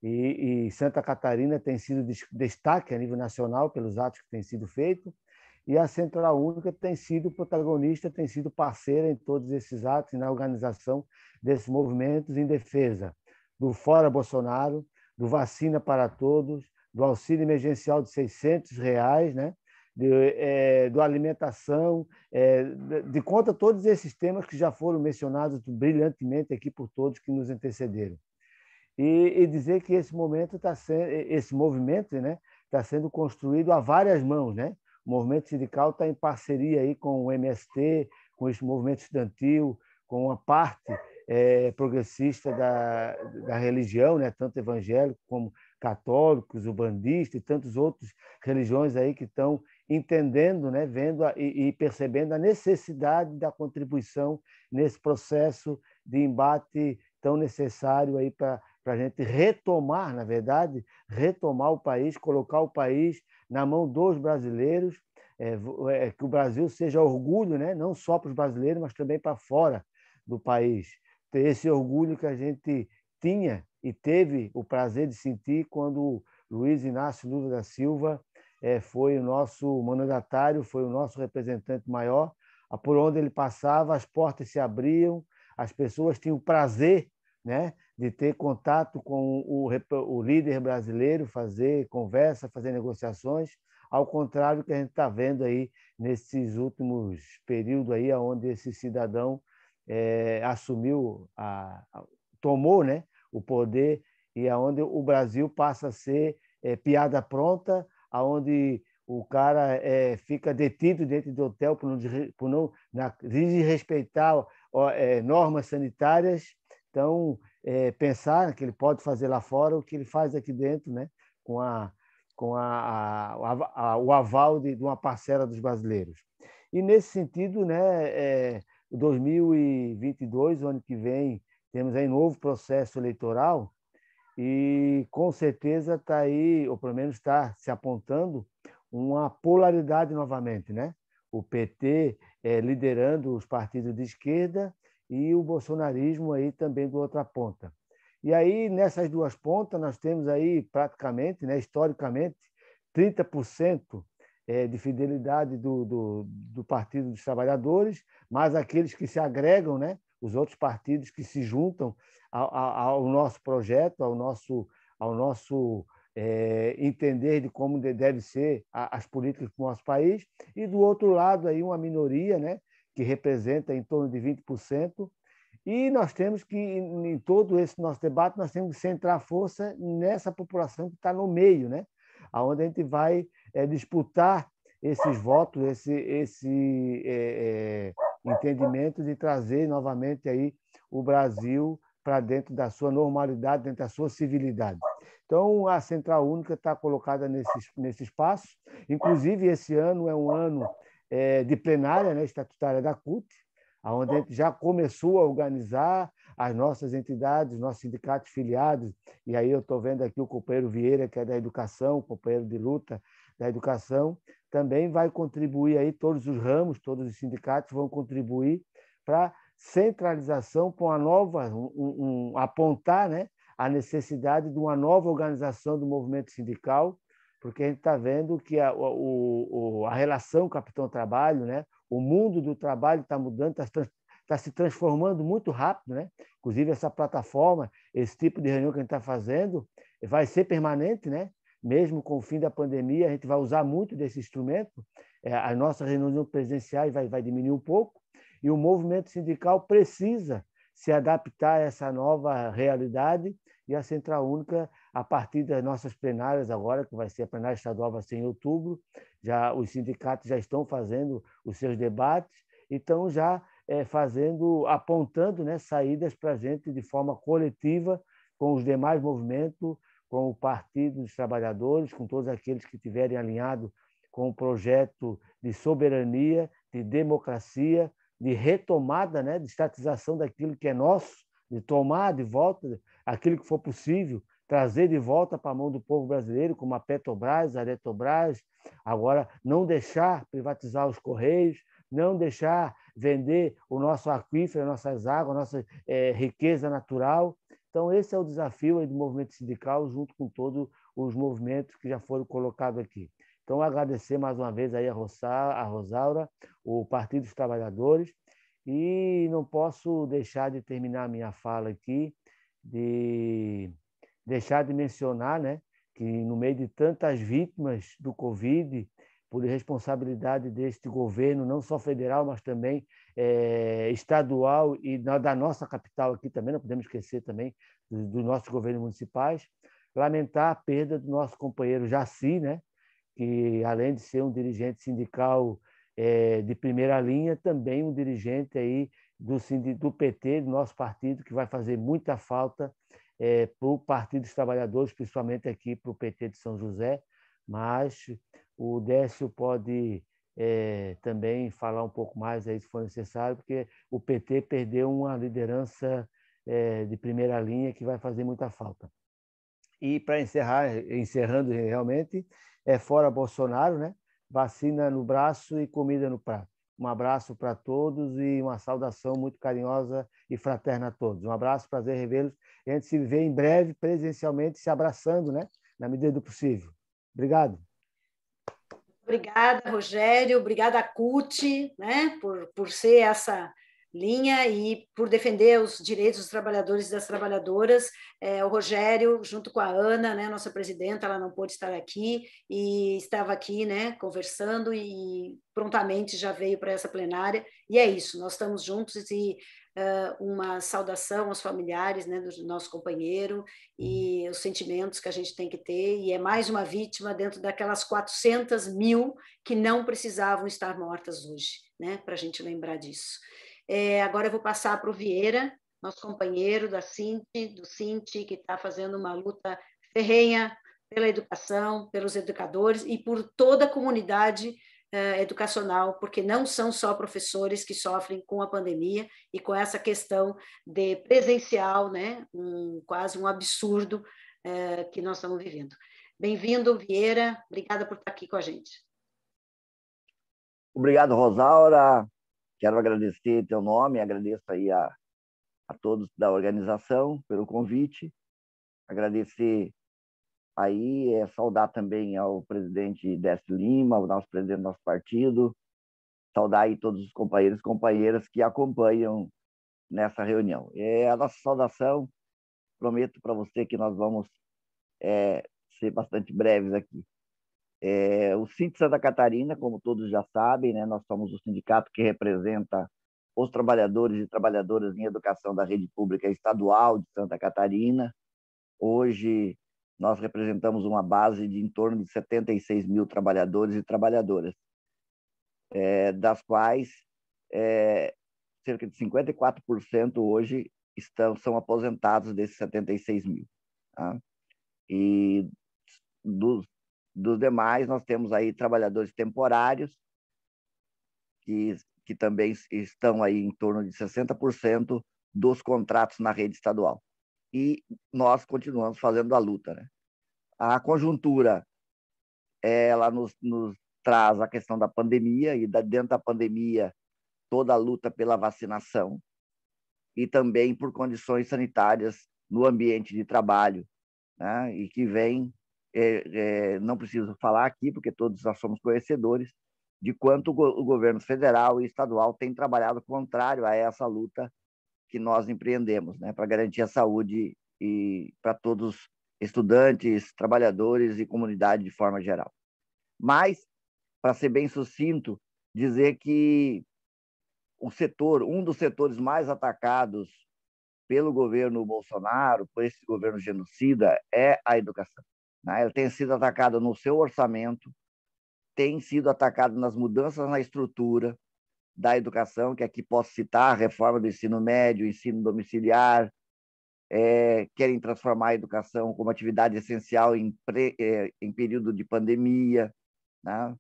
e Santa Catarina tem sido destaque a nível nacional pelos atos que têm sido feitos. E a Central Única tem sido protagonista, tem sido parceira em todos esses atos e na organização desses movimentos em defesa do Fora Bolsonaro, do Vacina para Todos, do auxílio emergencial de R$600, né? Do alimentação, de conta todos esses temas que já foram mencionados brilhantemente aqui por todos que nos antecederam. E dizer que esse movimento, né, está sendo construído a várias mãos, né? O movimento sindical está em parceria aí com o MST, com esse movimento estudantil, com uma parte progressista da religião, né? Tanto evangélico como católicos, ubandistas e tantas outras religiões aí que estão entendendo, né? Vendo e percebendo a necessidade da contribuição nesse processo de embate tão necessário aí para a gente retomar, na verdade, retomar o país, colocar o país na mão dos brasileiros, que o Brasil seja orgulho, né? Não só para os brasileiros, mas também para fora do país. Ter esse orgulho que a gente tinha e teve o prazer de sentir quando Luiz Inácio Lula da Silva foi o nosso mandatário, foi o nosso representante maior. Por onde ele passava, as portas se abriam, as pessoas tinham o prazer, né, de ter contato com o líder brasileiro, fazer conversa, fazer negociações, ao contrário do que a gente está vendo aí nesses últimos períodos aí, onde esse cidadão tomou, né, o poder, e aonde o Brasil passa a ser piada pronta, aonde o cara fica detido dentro do hotel por não desrespeitar normas sanitárias. Então, pensar que ele pode fazer lá fora o que ele faz aqui dentro, né? com o aval de uma parcela dos brasileiros. E, nesse sentido, né, 2022, o ano que vem, temos aí novo processo eleitoral e, com certeza, está aí, ou pelo menos está se apontando, uma polaridade novamente, né? O PT liderando os partidos de esquerda e o bolsonarismo aí também do outra ponta. E aí, nessas duas pontas, nós temos aí praticamente, né, historicamente, 30% de fidelidade do Partido dos Trabalhadores, mais aqueles que se agregam, né, os outros partidos que se juntam ao nosso projeto, ao nosso entender de como deve ser as políticas do nosso país, e do outro lado aí uma minoria, né, que representa em torno de 20%, e nós temos que, em todo esse nosso debate, nós temos que centrar força nessa população que está no meio, né, onde a gente vai disputar esses votos, esse entendimento de trazer novamente aí o Brasil para dentro da sua normalidade, dentro da sua civilidade. Então, a Central Única está colocada nesse espaço. Inclusive, esse ano é um ano de plenária, né, estatutária da CUT, onde a gente já começou a organizar as nossas entidades, nossos sindicatos filiados. E aí eu estou vendo aqui o companheiro Vieira, que é da educação, companheiro de luta da educação, também vai contribuir aí, todos os ramos, todos os sindicatos vão contribuir para centralização, para uma nova, apontar, né, a necessidade de uma nova organização do movimento sindical, porque a gente está vendo que a relação capitão-trabalho, né, o mundo do trabalho está mudando, está se transformando muito rápido, né? Inclusive, essa plataforma, esse tipo de reunião que a gente está fazendo, vai ser permanente, né? Mesmo com o fim da pandemia, a gente vai usar muito desse instrumento. As nossas reuniões presenciais vai diminuir um pouco, e o movimento sindical precisa se adaptar a essa nova realidade, e a Central Única, a partir das nossas plenárias agora, que vai ser a plenária estadual, vai ser em outubro, os sindicatos já estão fazendo os seus debates, então já apontando, né, saídas para a gente de forma coletiva, com os demais movimentos, com o Partido dos Trabalhadores, com todos aqueles que estiverem alinhados com o projeto de soberania, de democracia, de retomada, né, de estatização daquilo que é nosso, de tomar de volta aquilo que for possível, trazer de volta para a mão do povo brasileiro, como a Petrobras, a Eletrobras, agora não deixar privatizar os Correios, não deixar vender o nosso aquífero, nossas águas, nossa riqueza natural. Então, esse é o desafio aí do movimento sindical, junto com todos os movimentos que já foram colocados aqui. Então, agradecer mais uma vez aí a Rosaura, o Partido dos Trabalhadores, e não posso deixar de terminar a minha fala aqui, de deixar de mencionar, né, que no meio de tantas vítimas do Covid, por responsabilidade deste governo, não só federal, mas também estadual e da nossa capital aqui também, não podemos esquecer também dos nossos governos municipais, lamentar a perda do nosso companheiro Jaci, né, que além de ser um dirigente sindical de primeira linha, também um dirigente aí do PT, do nosso partido, que vai fazer muita falta para o Partido dos Trabalhadores, principalmente aqui para o PT de São José, mas o Décio pode também falar um pouco mais aí, se for necessário, porque o PT perdeu uma liderança de primeira linha que vai fazer muita falta. E para encerrando realmente, fora Bolsonaro, né? Vacina no braço e comida no prato. Um abraço para todos e uma saudação muito carinhosa e fraterna a todos. Um abraço, prazer revê-los. A gente se vê em breve, presencialmente, se abraçando, né? Na medida do possível. Obrigado. Obrigada, Rogério. Obrigada, CUT, né? por ser essa linha e por defender os direitos dos trabalhadores e das trabalhadoras. O Rogério, junto com a Ana, né, nossa presidenta, ela não pôde estar aqui e estava aqui, né, conversando e prontamente já veio para essa plenária. E é isso, nós estamos juntos e uma saudação aos familiares, né, do nosso companheiro e os sentimentos que a gente tem que ter, e é mais uma vítima dentro daquelas 400 mil que não precisavam estar mortas hoje, né, para a gente lembrar disso. Agora eu vou passar para o Vieira, nosso companheiro do Cinti, que está fazendo uma luta ferrenha pela educação, pelos educadores e por toda a comunidade educacional, porque não são só professores que sofrem com a pandemia e com essa questão de presencial, né? Quase um absurdo que nós estamos vivendo. Bem-vindo, Vieira. Obrigada por estar aqui com a gente. Obrigado, Rosaura. Quero agradecer teu nome, agradeço aí a todos da organização pelo convite. Agradecer aí, saudar também ao presidente Décio Lima, ao nosso presidente do nosso partido, saudar aí todos os companheiros e companheiras que acompanham nessa reunião. A nossa saudação, prometo para você que nós vamos ser bastante breves aqui. O Cinti Santa Catarina, como todos já sabem, né, nós somos o sindicato que representa os trabalhadores e trabalhadoras em educação da rede pública estadual de Santa Catarina. Hoje, nós representamos uma base de em torno de 76 mil trabalhadores e trabalhadoras, das quais cerca de 54% hoje são aposentados desses 76 mil. Tá? E dos demais, nós temos aí trabalhadores temporários, que também estão aí em torno de 60% dos contratos na rede estadual. E nós continuamos fazendo a luta, né? A conjuntura, ela nos traz a questão da pandemia, e dentro da pandemia, toda a luta pela vacinação, e também por condições sanitárias no ambiente de trabalho, né? E que vem, não preciso falar aqui, porque todos nós somos conhecedores de quanto o governo federal e estadual tem trabalhado contrário a essa luta que nós empreendemos, né, para garantir a saúde e para todos estudantes, trabalhadores e comunidade de forma geral. Mas, para ser bem sucinto, dizer que um dos setores mais atacados pelo governo Bolsonaro, por esse governo genocida, é a educação. Né? Ela tem sido atacada no seu orçamento, tem sido atacada nas mudanças na estrutura da educação, que aqui posso citar a reforma do ensino médio, ensino domiciliar, querem transformar a educação como atividade essencial em período de pandemia, né?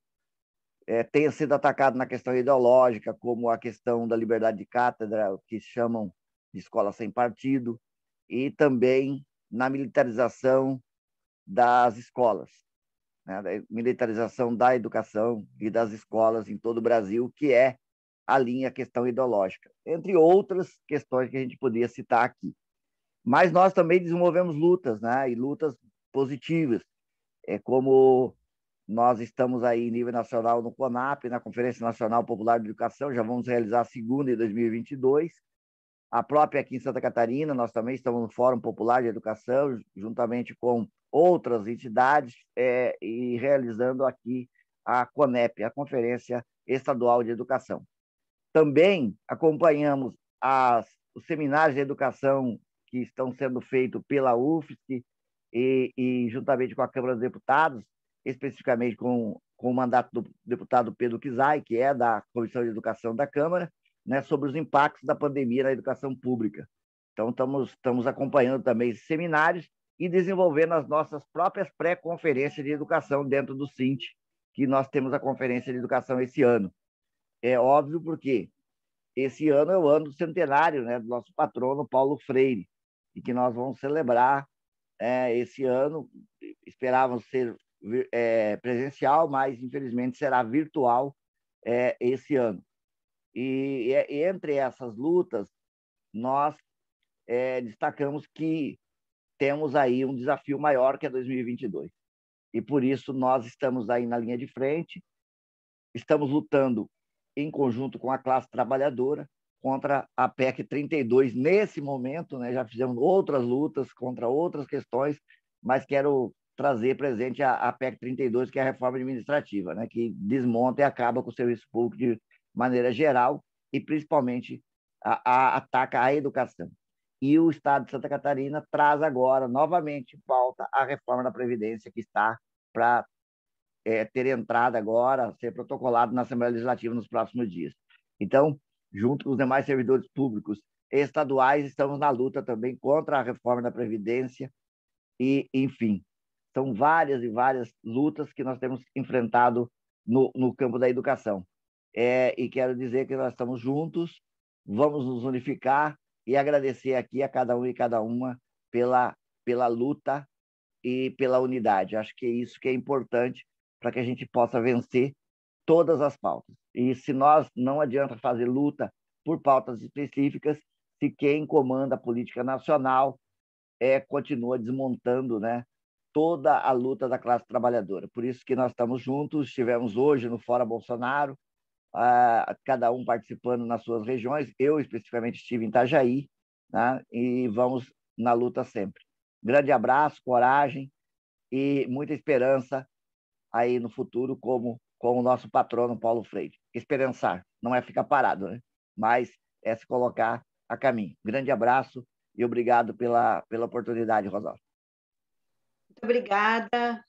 Tem sido atacado na questão ideológica, como a questão da liberdade de cátedra, que chamam de escola sem partido, e também na militarização das escolas, né? Da militarização da educação e das escolas em todo o Brasil, que é a linha questão ideológica, entre outras questões que a gente podia citar aqui. Mas nós também desenvolvemos lutas, né? E lutas positivas, como nós estamos aí em nível nacional no CONAP, na Conferência Nacional Popular de Educação, já vamos realizar a segunda em 2022. A própria aqui em Santa Catarina, nós também estamos no Fórum Popular de Educação, juntamente com outras entidades, e realizando aqui a CONEP, a Conferência Estadual de Educação. Também acompanhamos os seminários de educação que estão sendo feitos pela UFSC e juntamente com a Câmara dos Deputados, especificamente com o mandato do deputado Pedro Kizai, que é da Comissão de Educação da Câmara, né, sobre os impactos da pandemia na educação pública. Então, estamos acompanhando também esses seminários e desenvolvendo as nossas próprias pré-conferências de educação dentro do Cinti, que nós temos a Conferência de Educação esse ano. É óbvio porque esse ano é o ano do centenário, né, do nosso patrono Paulo Freire, e que nós vamos celebrar esse ano. Esperávamos ser presencial, mas infelizmente será virtual esse ano. E entre essas lutas, nós destacamos que temos aí um desafio maior, que é 2022. E por isso nós estamos aí na linha de frente, estamos lutando em conjunto com a classe trabalhadora contra a PEC 32 nesse momento, né? Já fizemos outras lutas contra outras questões, mas quero trazer presente a PEC 32, que é a reforma administrativa, né? Que desmonta e acaba com o serviço público de maneira geral, e principalmente ataca a educação. E o Estado de Santa Catarina traz agora, novamente, em pauta a reforma da Previdência, que está para ter entrada agora, ser protocolado na Assembleia Legislativa nos próximos dias. Então, junto com os demais servidores públicos estaduais, estamos na luta também contra a reforma da Previdência e, enfim, são várias e várias lutas que nós temos enfrentado no campo da educação. E quero dizer que nós estamos juntos, vamos nos unificar e agradecer aqui a cada um e cada uma pela luta e pela unidade. Acho que é isso que é importante para que a gente possa vencer todas as pautas. E se nós não adianta fazer luta por pautas específicas, se quem comanda a política nacional continua desmontando, né, toda a luta da classe trabalhadora. Por isso que nós estamos juntos, estivemos hoje no Fora Bolsonaro, cada um participando nas suas regiões. Eu, especificamente, estive em Itajaí, né, e vamos na luta sempre. Grande abraço, coragem e muita esperança aí no futuro, como o nosso patrono Paulo Freire. Esperançar, não é ficar parado, né? Mas é se colocar a caminho. Grande abraço e obrigado pela oportunidade, Rosalva. Muito obrigada.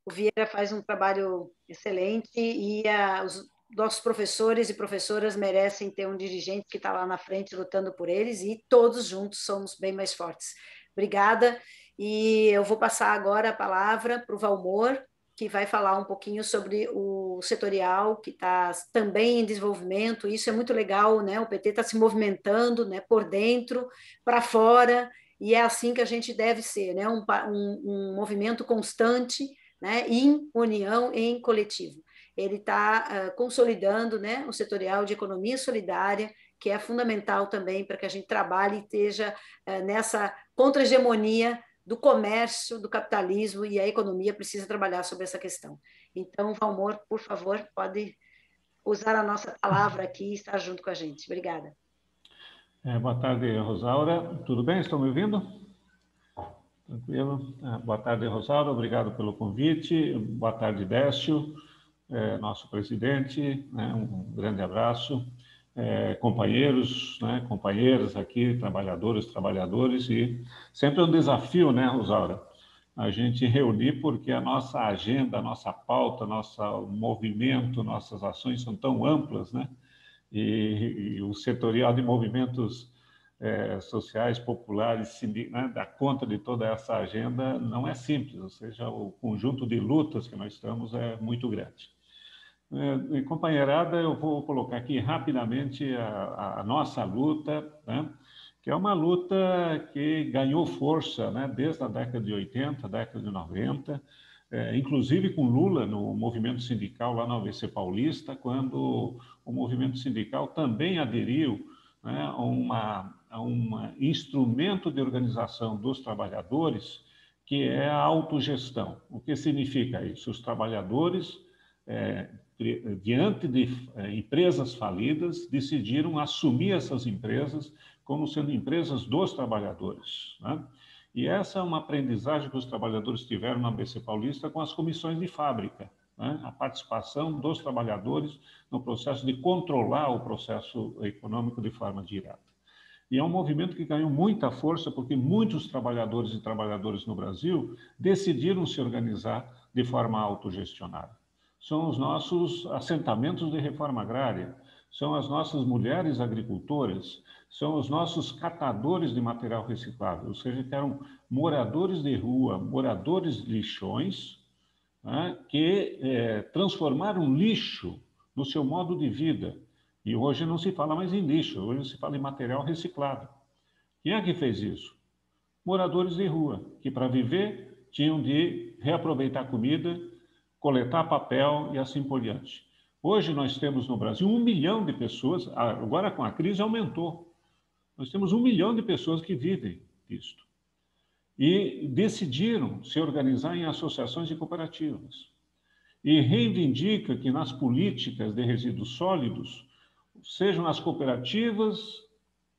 O Vieira faz um trabalho excelente e os nossos professores e professoras merecem ter um dirigente que está lá na frente lutando por eles e todos juntos somos bem mais fortes. Obrigada. E eu vou passar agora a palavra para o Valmor, que vai falar um pouquinho sobre o setorial, que está também em desenvolvimento. Isso é muito legal, né? O PT está se movimentando, né, por dentro, para fora, e é assim que a gente deve ser, né? Um movimento constante, né, em união, em coletivo. Ele está consolidando, né, o setorial de economia solidária, que é fundamental também para que a gente trabalhe e esteja nessa contra-hegemonia do comércio, do capitalismo, e a economia precisa trabalhar sobre essa questão. Então, Valmor, por favor, pode usar a nossa palavra aqui e estar junto com a gente. Obrigada. Boa tarde, Rosaura. Tudo bem? Estão me ouvindo? Tranquilo. Boa tarde, Rosaura. Obrigado pelo convite. Boa tarde, Décio, nosso presidente. Um grande abraço. Companheiros, né, companheiras aqui, trabalhadores, e sempre é um desafio, né, Rosaura, a gente reunir, porque a nossa agenda, a nossa pauta, nosso movimento, nossas ações são tão amplas, né, e o setorial de movimentos sociais, populares, né, dar conta de toda essa agenda não é simples, ou seja, o conjunto de lutas que nós estamos é muito grande. Companheirada, eu vou colocar aqui rapidamente a nossa luta, né? Que é uma luta que ganhou força, né? Desde a década de 80, década de 90, inclusive com Lula no movimento sindical lá na ABC Paulista, quando o movimento sindical também aderiu, né, a um instrumento de organização dos trabalhadores, que é a autogestão. O que significa isso? Os trabalhadores, diante de empresas falidas, decidiram assumir essas empresas como sendo empresas dos trabalhadores, né? E essa é uma aprendizagem que os trabalhadores tiveram na ABC Paulista com as comissões de fábrica, né? A participação dos trabalhadores no processo de controlar o processo econômico de forma direta. E é um movimento que ganhou muita força porque muitos trabalhadores e trabalhadoras no Brasil decidiram se organizar de forma autogestionada. São os nossos assentamentos de reforma agrária, são as nossas mulheres agricultoras, são os nossos catadores de material reciclável, ou seja, que eram moradores de rua, moradores de lixões, né, que transformaram lixo no seu modo de vida. E hoje não se fala mais em lixo, hoje se fala em material reciclado. Quem é que fez isso? Moradores de rua, que para viver tinham de reaproveitar comida, coletar papel e assim por diante. Hoje nós temos no Brasil 1 milhão de pessoas, agora com a crise aumentou. Nós temos 1 milhão de pessoas que vivem disto. E decidiram se organizar em associações e cooperativas. E reivindica que nas políticas de resíduos sólidos, sejam as cooperativas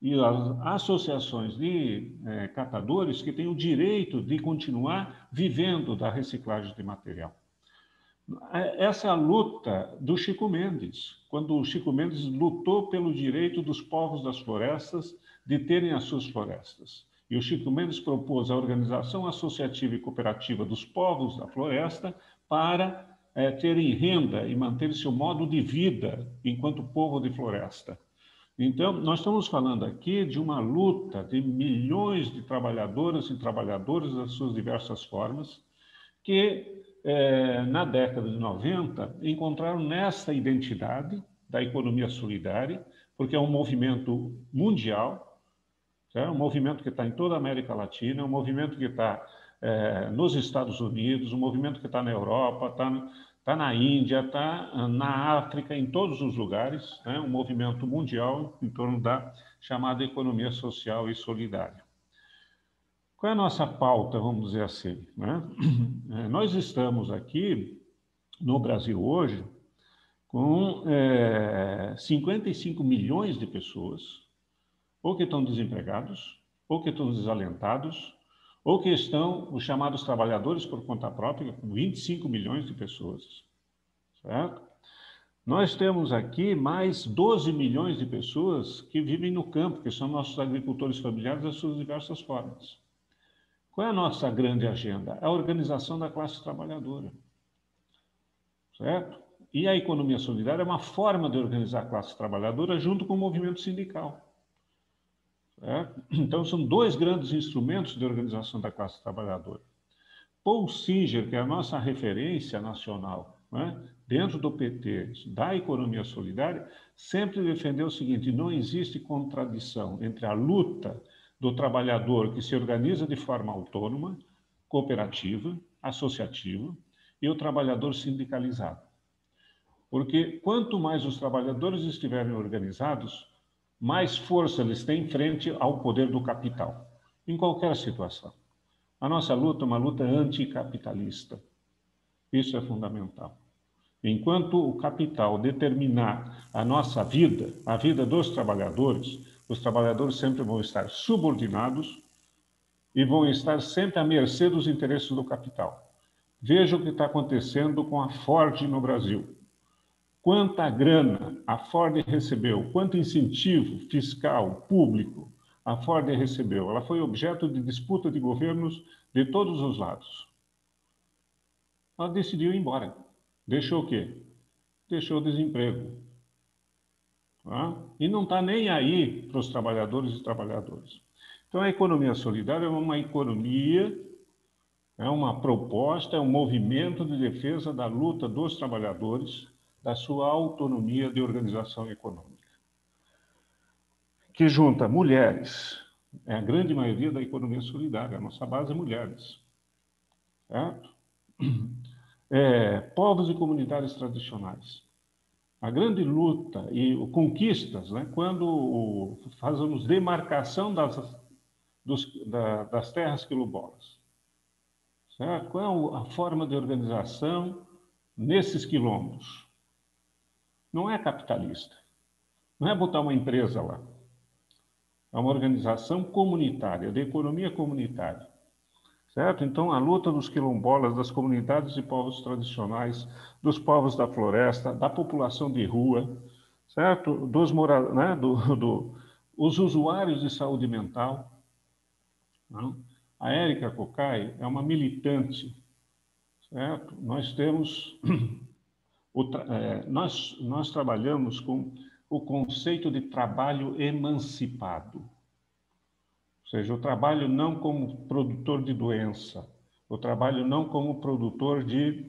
e as associações de catadores que têm o direito de continuar vivendo da reciclagem de material. Essa é a luta do Chico Mendes, quando o Chico Mendes lutou pelo direito dos povos das florestas de terem as suas florestas. E o Chico Mendes propôs a organização associativa e cooperativa dos povos da floresta para terem renda e manter seu modo de vida enquanto povo de floresta. Então, nós estamos falando aqui de uma luta de milhões de trabalhadoras e trabalhadores das suas diversas formas, que na década de 90 encontraram nessa identidade da economia solidária, porque é um movimento mundial, um movimento que está em toda a América Latina, um movimento que está nos Estados Unidos, um movimento que está na Europa, está na Índia, está na África, em todos os lugares, um movimento mundial em torno da chamada economia social e solidária. Qual é a nossa pauta, vamos dizer assim, né? Nós estamos aqui, no Brasil hoje, com 55 milhões de pessoas, ou que estão desempregados, ou que estão desalentados, ou que estão os chamados trabalhadores por conta própria, com 25 milhões de pessoas, certo? Nós temos aqui mais 12 milhões de pessoas que vivem no campo, que são nossos agricultores familiares das suas diversas formas. Qual é a nossa grande agenda? A organização da classe trabalhadora, certo? E a economia solidária é uma forma de organizar a classe trabalhadora junto com o movimento sindical. Certo? Então, são dois grandes instrumentos de organização da classe trabalhadora. Paul Singer, que é a nossa referência nacional, né, dentro do PT, da economia solidária, sempre defendeu o seguinte: não existe contradição entre a luta do trabalhador que se organiza de forma autônoma, cooperativa, associativa, e o trabalhador sindicalizado. Porque quanto mais os trabalhadores estiverem organizados, mais força eles têm frente ao poder do capital, em qualquer situação. A nossa luta é uma luta anticapitalista. Isso é fundamental. Enquanto o capital determinar a nossa vida, a vida dos trabalhadores, os trabalhadores sempre vão estar subordinados e vão estar sempre à mercê dos interesses do capital. Veja o que está acontecendo com a Ford no Brasil. Quanta grana a Ford recebeu, quanto incentivo fiscal, público a Ford recebeu. Ela foi objeto de disputa de governos de todos os lados. Ela decidiu ir embora. Deixou o quê? Deixou o desemprego. Tá? E não está nem aí para os trabalhadores e trabalhadoras. Então, a economia solidária é uma economia, é uma proposta, é um movimento de defesa da luta dos trabalhadores, da sua autonomia de organização econômica, que junta mulheres, é a grande maioria da economia solidária, a nossa base é mulheres, certo? Povos e comunidades tradicionais. A grande luta e conquistas, né, quando fazemos demarcação das terras quilombolas, certo? Qual é a forma de organização nesses quilombos? Não é capitalista, não é botar uma empresa lá. É uma organização comunitária, de economia comunitária, certo? Então, a luta dos quilombolas, das comunidades e povos tradicionais, dos povos da floresta, da população de rua, certo? Os usuários de saúde mental. Não? A Érica Cocai é uma militante, certo? Nós temos... Nós trabalhamos com o conceito de trabalho emancipado. Ou seja, o trabalho não como produtor de doença, o trabalho não como produtor de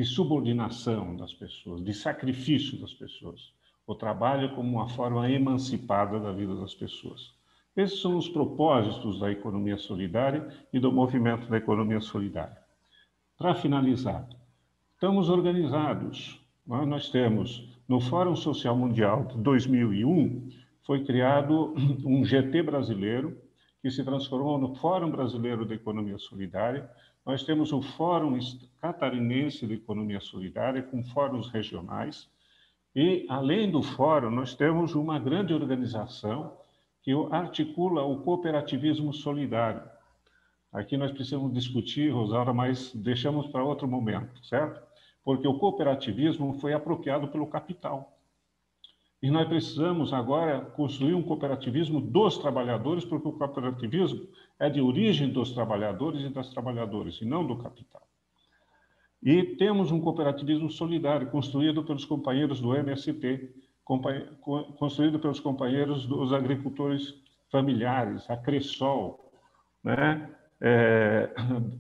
subordinação das pessoas, de sacrifício das pessoas. O trabalho como uma forma emancipada da vida das pessoas. Esses são os propósitos da economia solidária e do movimento da economia solidária. Para finalizar, estamos organizados. Nós temos, no Fórum Social Mundial de 2001, foi criado um GT brasileiro, que se transformou no Fórum Brasileiro de Economia Solidária. Nós temos o Fórum Catarinense de Economia Solidária, com fóruns regionais. E, além do fórum, nós temos uma grande organização que articula o cooperativismo solidário. Aqui nós precisamos discutir, Rosaura, mas deixamos para outro momento, certo? Porque o cooperativismo foi apropriado pelo capital. E nós precisamos agora construir um cooperativismo dos trabalhadores, porque o cooperativismo é de origem dos trabalhadores e das trabalhadoras, e não do capital. E temos um cooperativismo solidário, construído pelos companheiros do MST, construído pelos companheiros dos agricultores familiares, a Cressol, né?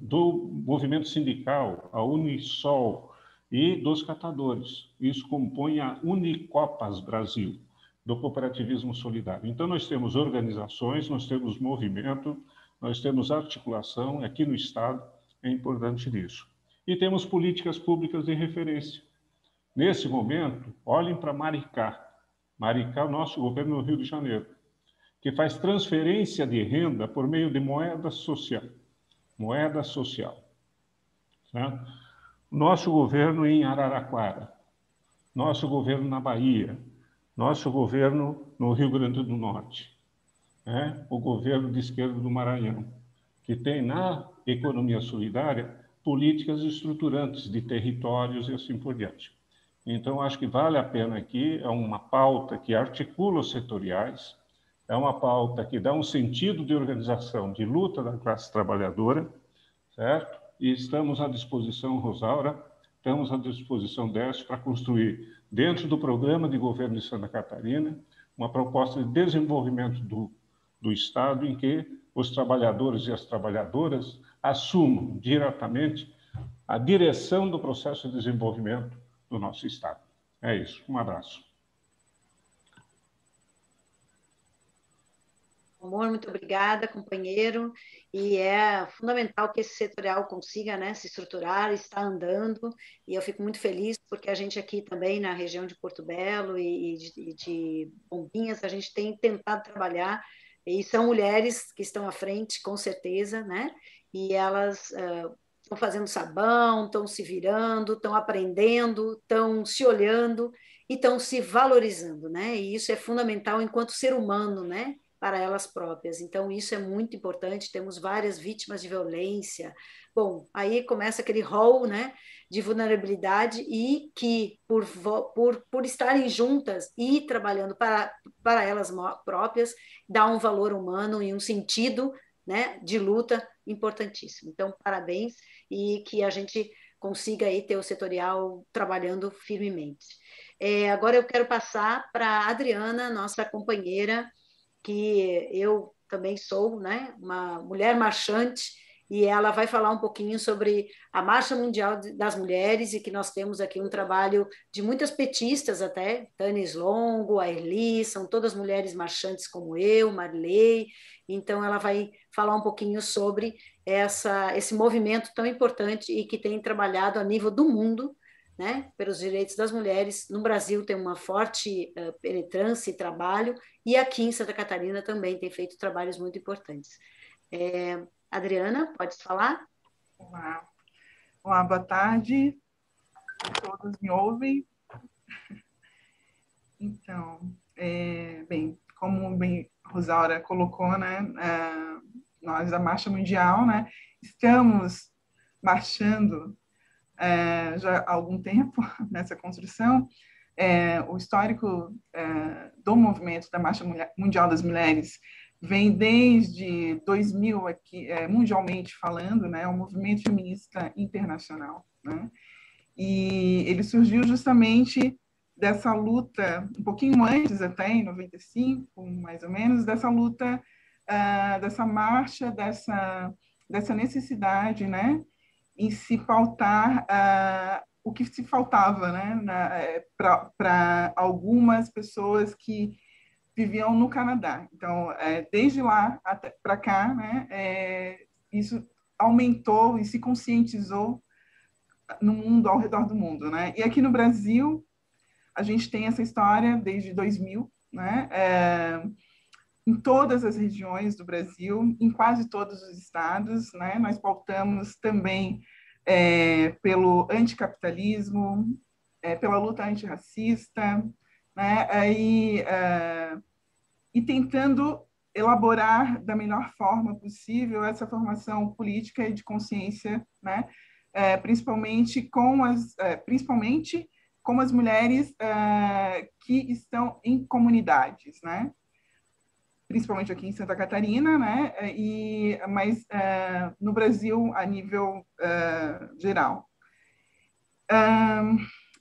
Do movimento sindical, a Unisol, e dos catadores. Isso compõe a Unicopas Brasil, do cooperativismo solidário. Então, nós temos organizações, nós temos movimento, nós temos articulação, aqui no Estado é importante isso. E temos políticas públicas de referência. Nesse momento, olhem para Maricá. Maricá, o nosso governo no Rio de Janeiro, que faz transferência de renda por meio de moeda social. Moeda social. Certo? Nosso governo em Araraquara, nosso governo na Bahia, nosso governo no Rio Grande do Norte, né? O governo de esquerda do Maranhão, que tem na economia solidária políticas estruturantes de territórios e assim por diante. Então, acho que vale a pena aqui, é uma pauta que articula os setoriais, é uma pauta que dá um sentido de organização, de luta da classe trabalhadora, certo? E estamos à disposição, Rosaura, estamos à disposição desta para construir, dentro do programa de governo de Santa Catarina, uma proposta de desenvolvimento do Estado em que os trabalhadores e as trabalhadoras assumam diretamente a direção do processo de desenvolvimento do nosso Estado. É isso. Um abraço. Amor, muito obrigada, companheiro. E é fundamental que esse setorial consiga, né, se estruturar, está andando. E eu fico muito feliz porque a gente aqui também na região de Porto Belo e de Bombinhas, a gente tem tentado trabalhar. E são mulheres que estão à frente, com certeza, né? E elas estão fazendo sabão, estão se virando, estão aprendendo, estão se olhando e estão se valorizando, né? E isso é fundamental enquanto ser humano, né? Para elas próprias. Então, isso é muito importante. Temos várias vítimas de violência. Bom, aí começa aquele rol, né, de vulnerabilidade e que, por estarem juntas e trabalhando para elas próprias, dá um valor humano e um sentido, né, de luta importantíssimo. Então, parabéns e que a gente consiga aí ter o setorial trabalhando firmemente. Agora eu quero passar para a Adriana, nossa companheira, que eu também sou, né, uma mulher marchante, e ela vai falar um pouquinho sobre a Marcha Mundial das Mulheres, e que nós temos aqui um trabalho de muitas petistas até, Tânis Longo, a Erli, são todas mulheres marchantes como eu, Marilei, então ela vai falar um pouquinho sobre esse movimento tão importante e que tem trabalhado a nível do mundo, né, pelos direitos das mulheres. No Brasil tem uma forte penetrância e trabalho, e aqui em Santa Catarina também tem feito trabalhos muito importantes. Adriana, pode falar? Olá. Olá, boa tarde. Todos me ouvem? Então, bem, como bem Rosaura colocou, né, nós da Marcha Mundial, né, estamos marchando já há algum tempo nessa construção. O histórico do movimento da Marcha Mundial das Mulheres vem desde 2000, aqui, mundialmente falando, né, o movimento feminista internacional, né? E ele surgiu justamente dessa luta, um pouquinho antes até, em 95, mais ou menos, dessa luta, dessa marcha, dessa necessidade, né, em se pautar o que se faltava, né, para algumas pessoas que viviam no Canadá. Então, desde lá para cá, né, isso aumentou e se conscientizou no mundo, ao redor do mundo, né? E aqui no Brasil, a gente tem essa história desde 2000, né? Em todas as regiões do Brasil, em quase todos os estados, né? Nós pautamos também pelo anticapitalismo, pela luta antirracista, né? E tentando elaborar da melhor forma possível essa formação política e de consciência, né? Principalmente com as mulheres que estão em comunidades, né? Principalmente aqui em Santa Catarina, né? Mas no Brasil a nível geral.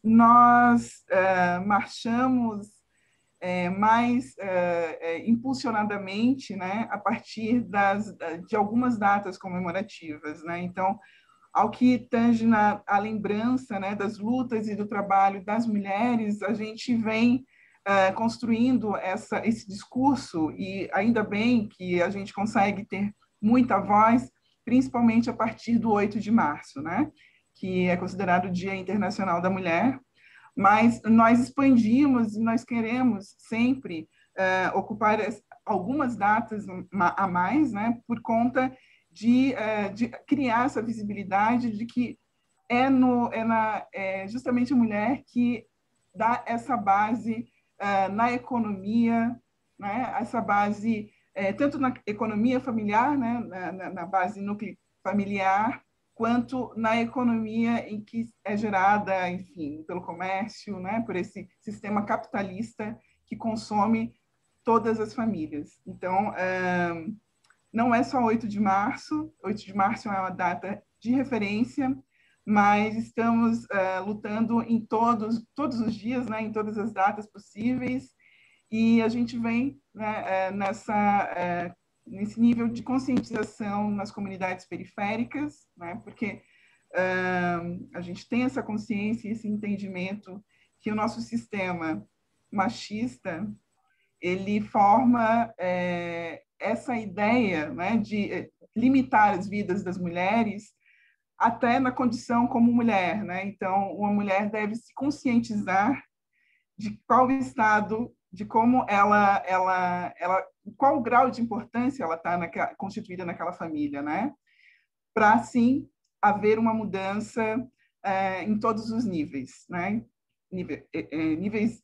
Nós marchamos mais impulsionadamente, né, a partir de algumas datas comemorativas, né? Então, ao que tange a lembrança, né, das lutas e do trabalho das mulheres, a gente vem construindo esse discurso, e ainda bem que a gente consegue ter muita voz, principalmente a partir do 8 de março, né, que é considerado o Dia Internacional da Mulher, mas nós expandimos e nós queremos sempre ocupar algumas datas a mais, né, por conta de criar essa visibilidade de que é justamente a mulher que dá essa base na economia, né, essa base tanto na economia familiar, né, na base núcleo familiar, quanto na economia em que é gerada, enfim, pelo comércio, né, por esse sistema capitalista que consome todas as famílias. Então, não é só 8 de março, 8 de março é uma data de referência, mas estamos lutando em todos os dias, né, em todas as datas possíveis, e a gente vem, né, nesse nível de conscientização nas comunidades periféricas, né, porque a gente tem essa consciência e esse entendimento que o nosso sistema machista, ele forma essa ideia, né, de limitar as vidas das mulheres até na condição como mulher, né? Então, uma mulher deve se conscientizar de qual estado, de como qual o grau de importância ela está constituída naquela família, né? Para, assim, haver uma mudança em todos os níveis, né? Níveis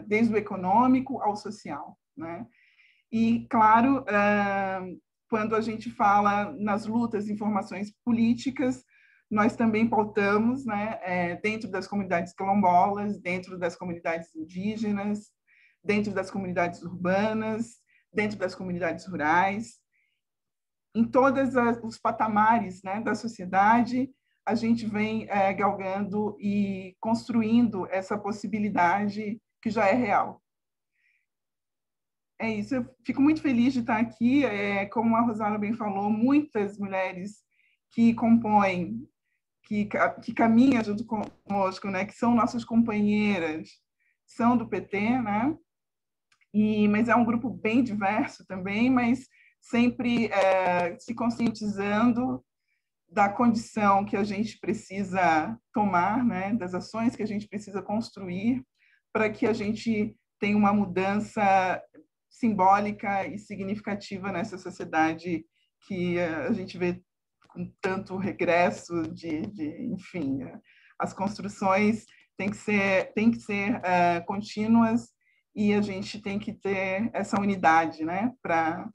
desde o econômico ao social, né? E, claro, quando a gente fala nas lutas e formações políticas, nós também pautamos, né, dentro das comunidades quilombolas, dentro das comunidades indígenas, dentro das comunidades urbanas, dentro das comunidades rurais, em todos os patamares, né, da sociedade, a gente vem galgando e construindo essa possibilidade que já é real. É isso, eu fico muito feliz de estar aqui. Como a Rosário bem falou, muitas mulheres que compõem, que caminham junto conosco, né, que são nossas companheiras, são do PT, né? Mas é um grupo bem diverso também, mas sempre se conscientizando da condição que a gente precisa tomar, né, das ações que a gente precisa construir para que a gente tenha uma mudança simbólica e significativa nessa sociedade que a gente vê com tanto regresso enfim, as construções têm que ser contínuas, e a gente tem que ter essa unidade, né, para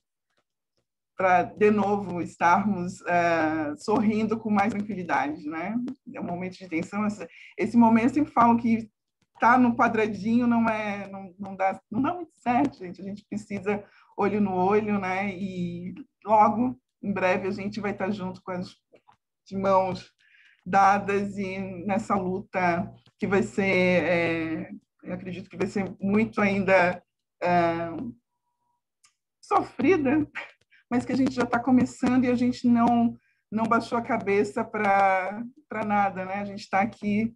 de novo estarmos sorrindo com mais tranquilidade, né? É um momento de tensão. Esse momento eu sempre falo que tá no quadradinho não dá muito certo, gente. A gente precisa olho no olho, né? E logo, em breve, a gente vai estar junto de mãos dadas e nessa luta que vai ser, eu acredito que vai ser muito ainda sofrida, mas que a gente já está começando e a gente não baixou a cabeça para nada, né? A gente está aqui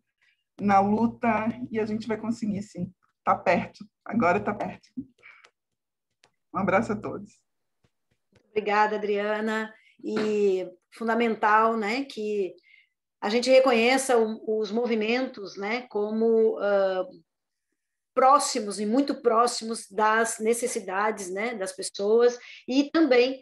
na luta e a gente vai conseguir, sim. Está perto, agora está perto. Um abraço a todos. Obrigada, Adriana. E fundamental, né, que a gente reconheça os movimentos, né, como próximos e muito próximos das necessidades, né, das pessoas, e também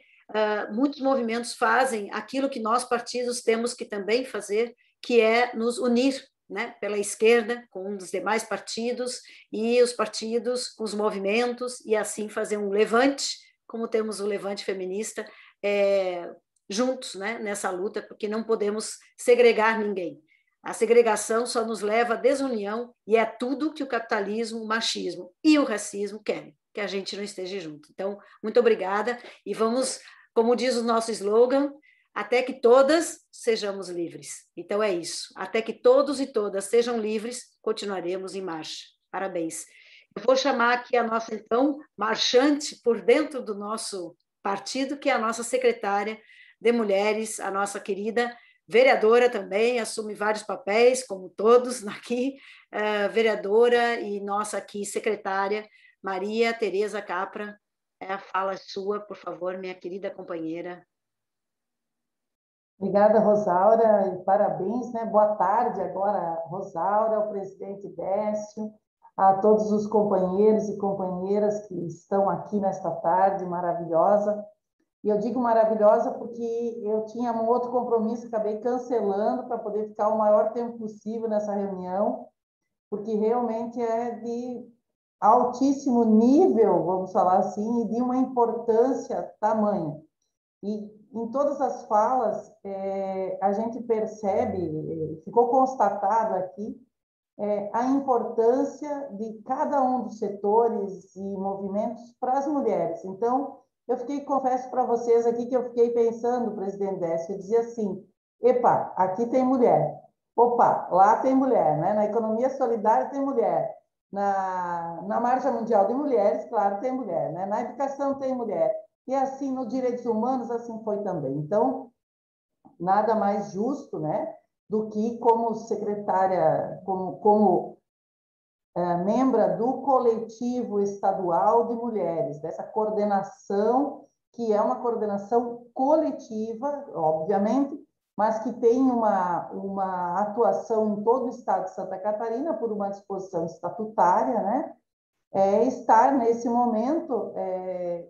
muitos movimentos fazem aquilo que nós partidos temos que também fazer, que é nos unir, né, pela esquerda com os demais partidos e os partidos com os movimentos, e assim fazer um levante como temos o Levante Feminista, juntos, né, nessa luta, porque não podemos segregar ninguém. A segregação só nos leva à desunião e é tudo que o capitalismo, o machismo e o racismo querem, que a gente não esteja junto. Então, muito obrigada e vamos, como diz o nosso slogan, até que todas sejamos livres. Então é isso. Até que todos e todas sejam livres, continuaremos em marcha. Parabéns. Eu vou chamar aqui a nossa, então, marchante por dentro do nosso partido, que é a nossa secretária de Mulheres, a nossa querida vereadora também, assume vários papéis, como todos aqui, vereadora e nossa aqui secretária, Maria Tereza Capra. A fala é sua, por favor, minha querida companheira. Obrigada, Rosaura, e parabéns, né? Boa tarde agora, Rosaura, ao presidente Décio, a todos os companheiros e companheiras que estão aqui nesta tarde maravilhosa. E eu digo maravilhosa porque eu tinha um outro compromisso, acabei cancelando para poder ficar o maior tempo possível nessa reunião, porque realmente é de altíssimo nível, vamos falar assim, e de uma importância tamanha. E em todas as falas, a gente percebe, ficou constatado aqui, a importância de cada um dos setores e movimentos para as mulheres. Então, confesso para vocês aqui que eu fiquei pensando, presidente Décio, eu dizia assim, epa, aqui tem mulher, opa, lá tem mulher, né? Na economia solidária tem mulher, na Marcha Mundial de Mulheres, claro, tem mulher, né? Na educação tem mulher, e assim, nos direitos humanos, assim foi também. Então, nada mais justo, né, do que como secretária, como membra do coletivo estadual de mulheres, dessa coordenação, que é uma coordenação coletiva, obviamente, mas que tem uma atuação em todo o estado de Santa Catarina por uma disposição estatutária, né? Estar nesse momento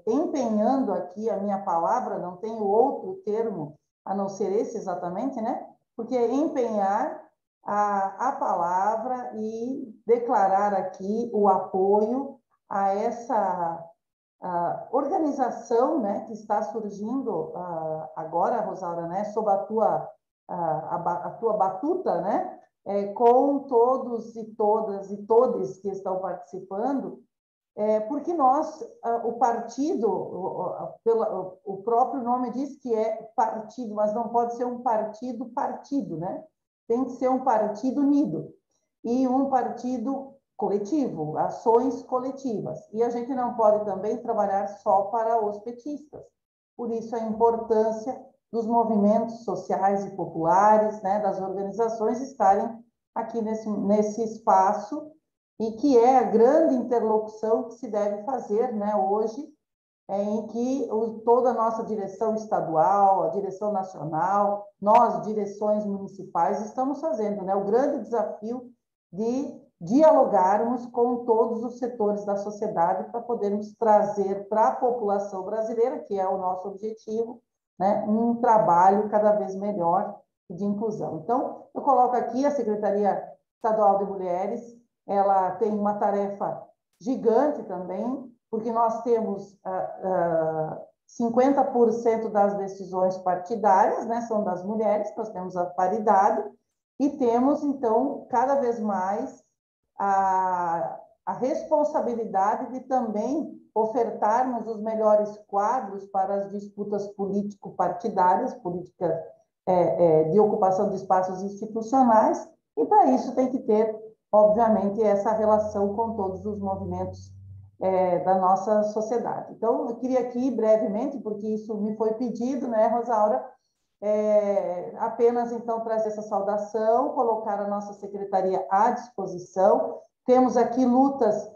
empenhando aqui a minha palavra, não tenho outro termo a não ser esse exatamente, né? Porque empenhar a palavra e declarar aqui o apoio a essa organização, né, que está surgindo agora, Rosaura, né, sob a tua batuta, né, com todos e todas e todes que estão participando, porque nós, o partido, o próprio nome diz que é partido, mas não pode ser um partido, né? Tem que ser um partido unido e um partido coletivo, ações coletivas. E a gente não pode também trabalhar só para os petistas. Por isso a importância dos movimentos sociais e populares, né, das organizações estarem aqui nesse espaço, e que é a grande interlocução que se deve fazer, né, hoje, em que toda a nossa direção estadual, a direção nacional, nós, direções municipais, estamos fazendo, né, o grande desafio de dialogarmos com todos os setores da sociedade para podermos trazer para a população brasileira, que é o nosso objetivo, né, um trabalho cada vez melhor de inclusão. Então, eu coloco aqui a Secretaria Estadual de Mulheres, ela tem uma tarefa gigante também, porque nós temos 50% das decisões partidárias, né, são das mulheres, nós temos a paridade, e temos, então, cada vez mais a responsabilidade de também ofertarmos os melhores quadros para as disputas político-partidárias, políticas de ocupação de espaços institucionais, e para isso tem que ter, obviamente, essa relação com todos os movimentos da nossa sociedade. Então, eu queria aqui, brevemente, porque isso me foi pedido, né, Rosaura, apenas, então, trazer essa saudação, colocar a nossa secretaria à disposição. Temos aqui lutas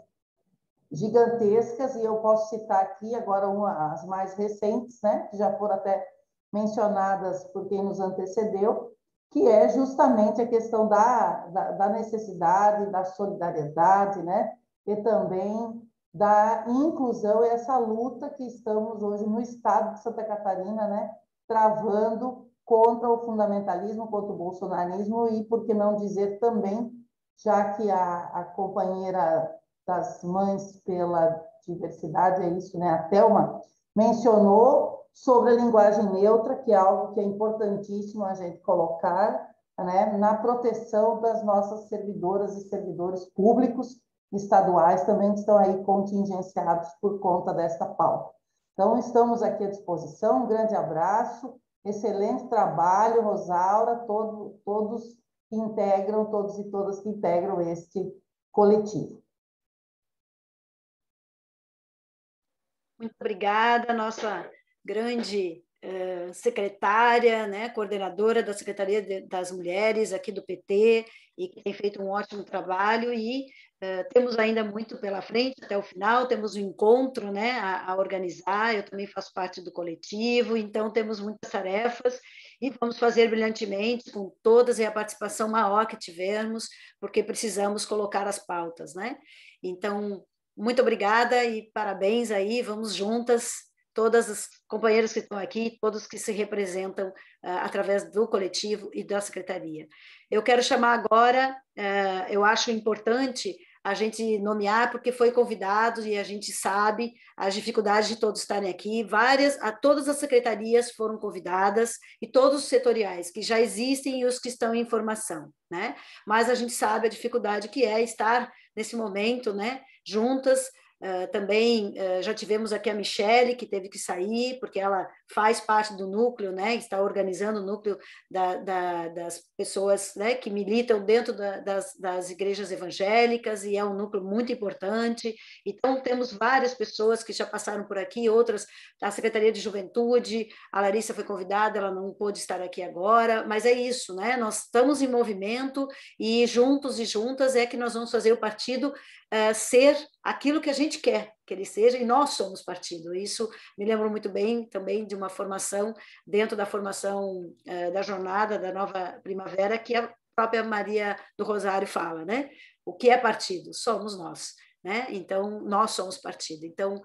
gigantescas, e eu posso citar aqui agora as mais recentes, né, que já foram até mencionadas por quem nos antecedeu, que é justamente a questão da necessidade, da solidariedade, né, e também da inclusão, essa luta que estamos hoje no estado de Santa Catarina, né, travando contra o fundamentalismo, contra o bolsonarismo, e por que não dizer também, já que a companheira das Mães pela Diversidade, é isso, né, a Thelma, mencionou sobre a linguagem neutra, que é algo que é importantíssimo a gente colocar, né, na proteção das nossas servidoras e servidores públicos estaduais também que estão aí contingenciados por conta desta pauta. Então, estamos aqui à disposição, um grande abraço, excelente trabalho, Rosaura, todos que integram, todos e todas que integram este coletivo. Muito obrigada, nossa grande secretária, né, coordenadora da Secretaria das Mulheres aqui do PT, e que tem feito um ótimo trabalho, e temos ainda muito pela frente, até o final, temos um encontro, né, a organizar, eu também faço parte do coletivo, então temos muitas tarefas, e vamos fazer brilhantemente com todas, e a participação maior que tivermos, porque precisamos colocar as pautas, né? Então, muito obrigada e parabéns aí, vamos juntas, todas as companheiras que estão aqui, todos que se representam através do coletivo e da secretaria. Eu quero chamar agora, eu acho importante a gente nomear, porque foi convidado e a gente sabe as dificuldades de todos estarem aqui, todas as secretarias foram convidadas e todos os setoriais que já existem e os que estão em formação, né? Mas a gente sabe a dificuldade que é estar nesse momento, né, juntas. Também já tivemos aqui a Michele, que teve que sair, porque ela faz parte do núcleo, né, está organizando o núcleo das pessoas, né, que militam dentro das igrejas evangélicas, e é um núcleo muito importante. Então, temos várias pessoas que já passaram por aqui, outras da Secretaria de Juventude, a Larissa foi convidada, ela não pôde estar aqui agora, mas é isso, né, nós estamos em movimento, e juntos e juntas é que nós vamos fazer o partido ser aquilo que a gente quer que ele seja, e nós somos partido. Isso me lembro muito bem também de uma formação, dentro da formação da jornada da Nova Primavera, que a própria Maria do Rosário fala, né? O que é partido? Somos nós, né? Então, nós somos partido. Então,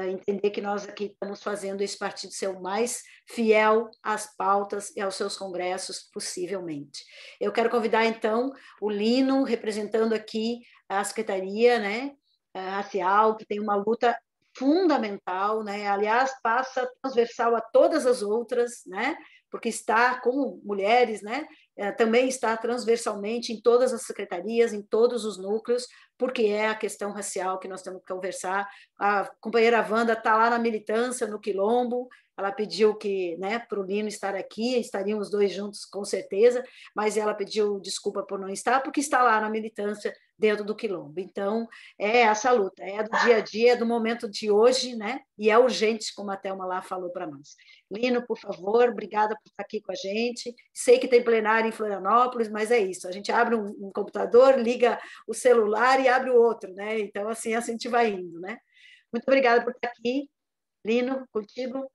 entender que nós aqui estamos fazendo esse partido ser o mais fiel às pautas e aos seus congressos, possivelmente. Eu quero convidar, então, o Lino, representando aqui a Secretaria, né, Racial, que tem uma luta fundamental, né? Aliás, passa transversal a todas as outras, né? Porque está, como mulheres, né, também está transversalmente em todas as secretarias, em todos os núcleos, porque é a questão racial que nós temos que conversar. A companheira Wanda está lá na militância, no Quilombo, ela pediu que, né, para o Lino estar aqui, estariam os dois juntos com certeza, mas ela pediu desculpa por não estar, porque está lá na militância dentro do Quilombo. Então, é essa luta, é do dia a dia, é do momento de hoje, né? E é urgente, como a Thelma lá falou para nós. Lino, por favor, obrigada por estar aqui com a gente. Sei que tem plenário em Florianópolis, mas é isso, a gente abre um computador, liga o celular e abre o outro, né? Então, assim a gente vai indo, né? Muito obrigada por estar aqui. Lino, contigo.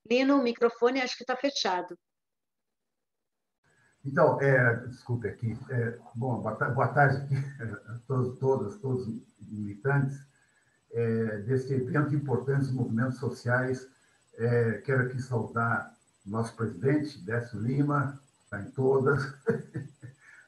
Lino, o microfone acho que está fechado. Então, desculpe aqui. Bom, boa tarde aqui a todos os militantes desse evento importante dos movimentos sociais. Quero aqui saudar o nosso presidente, Décio Lima, está em todas,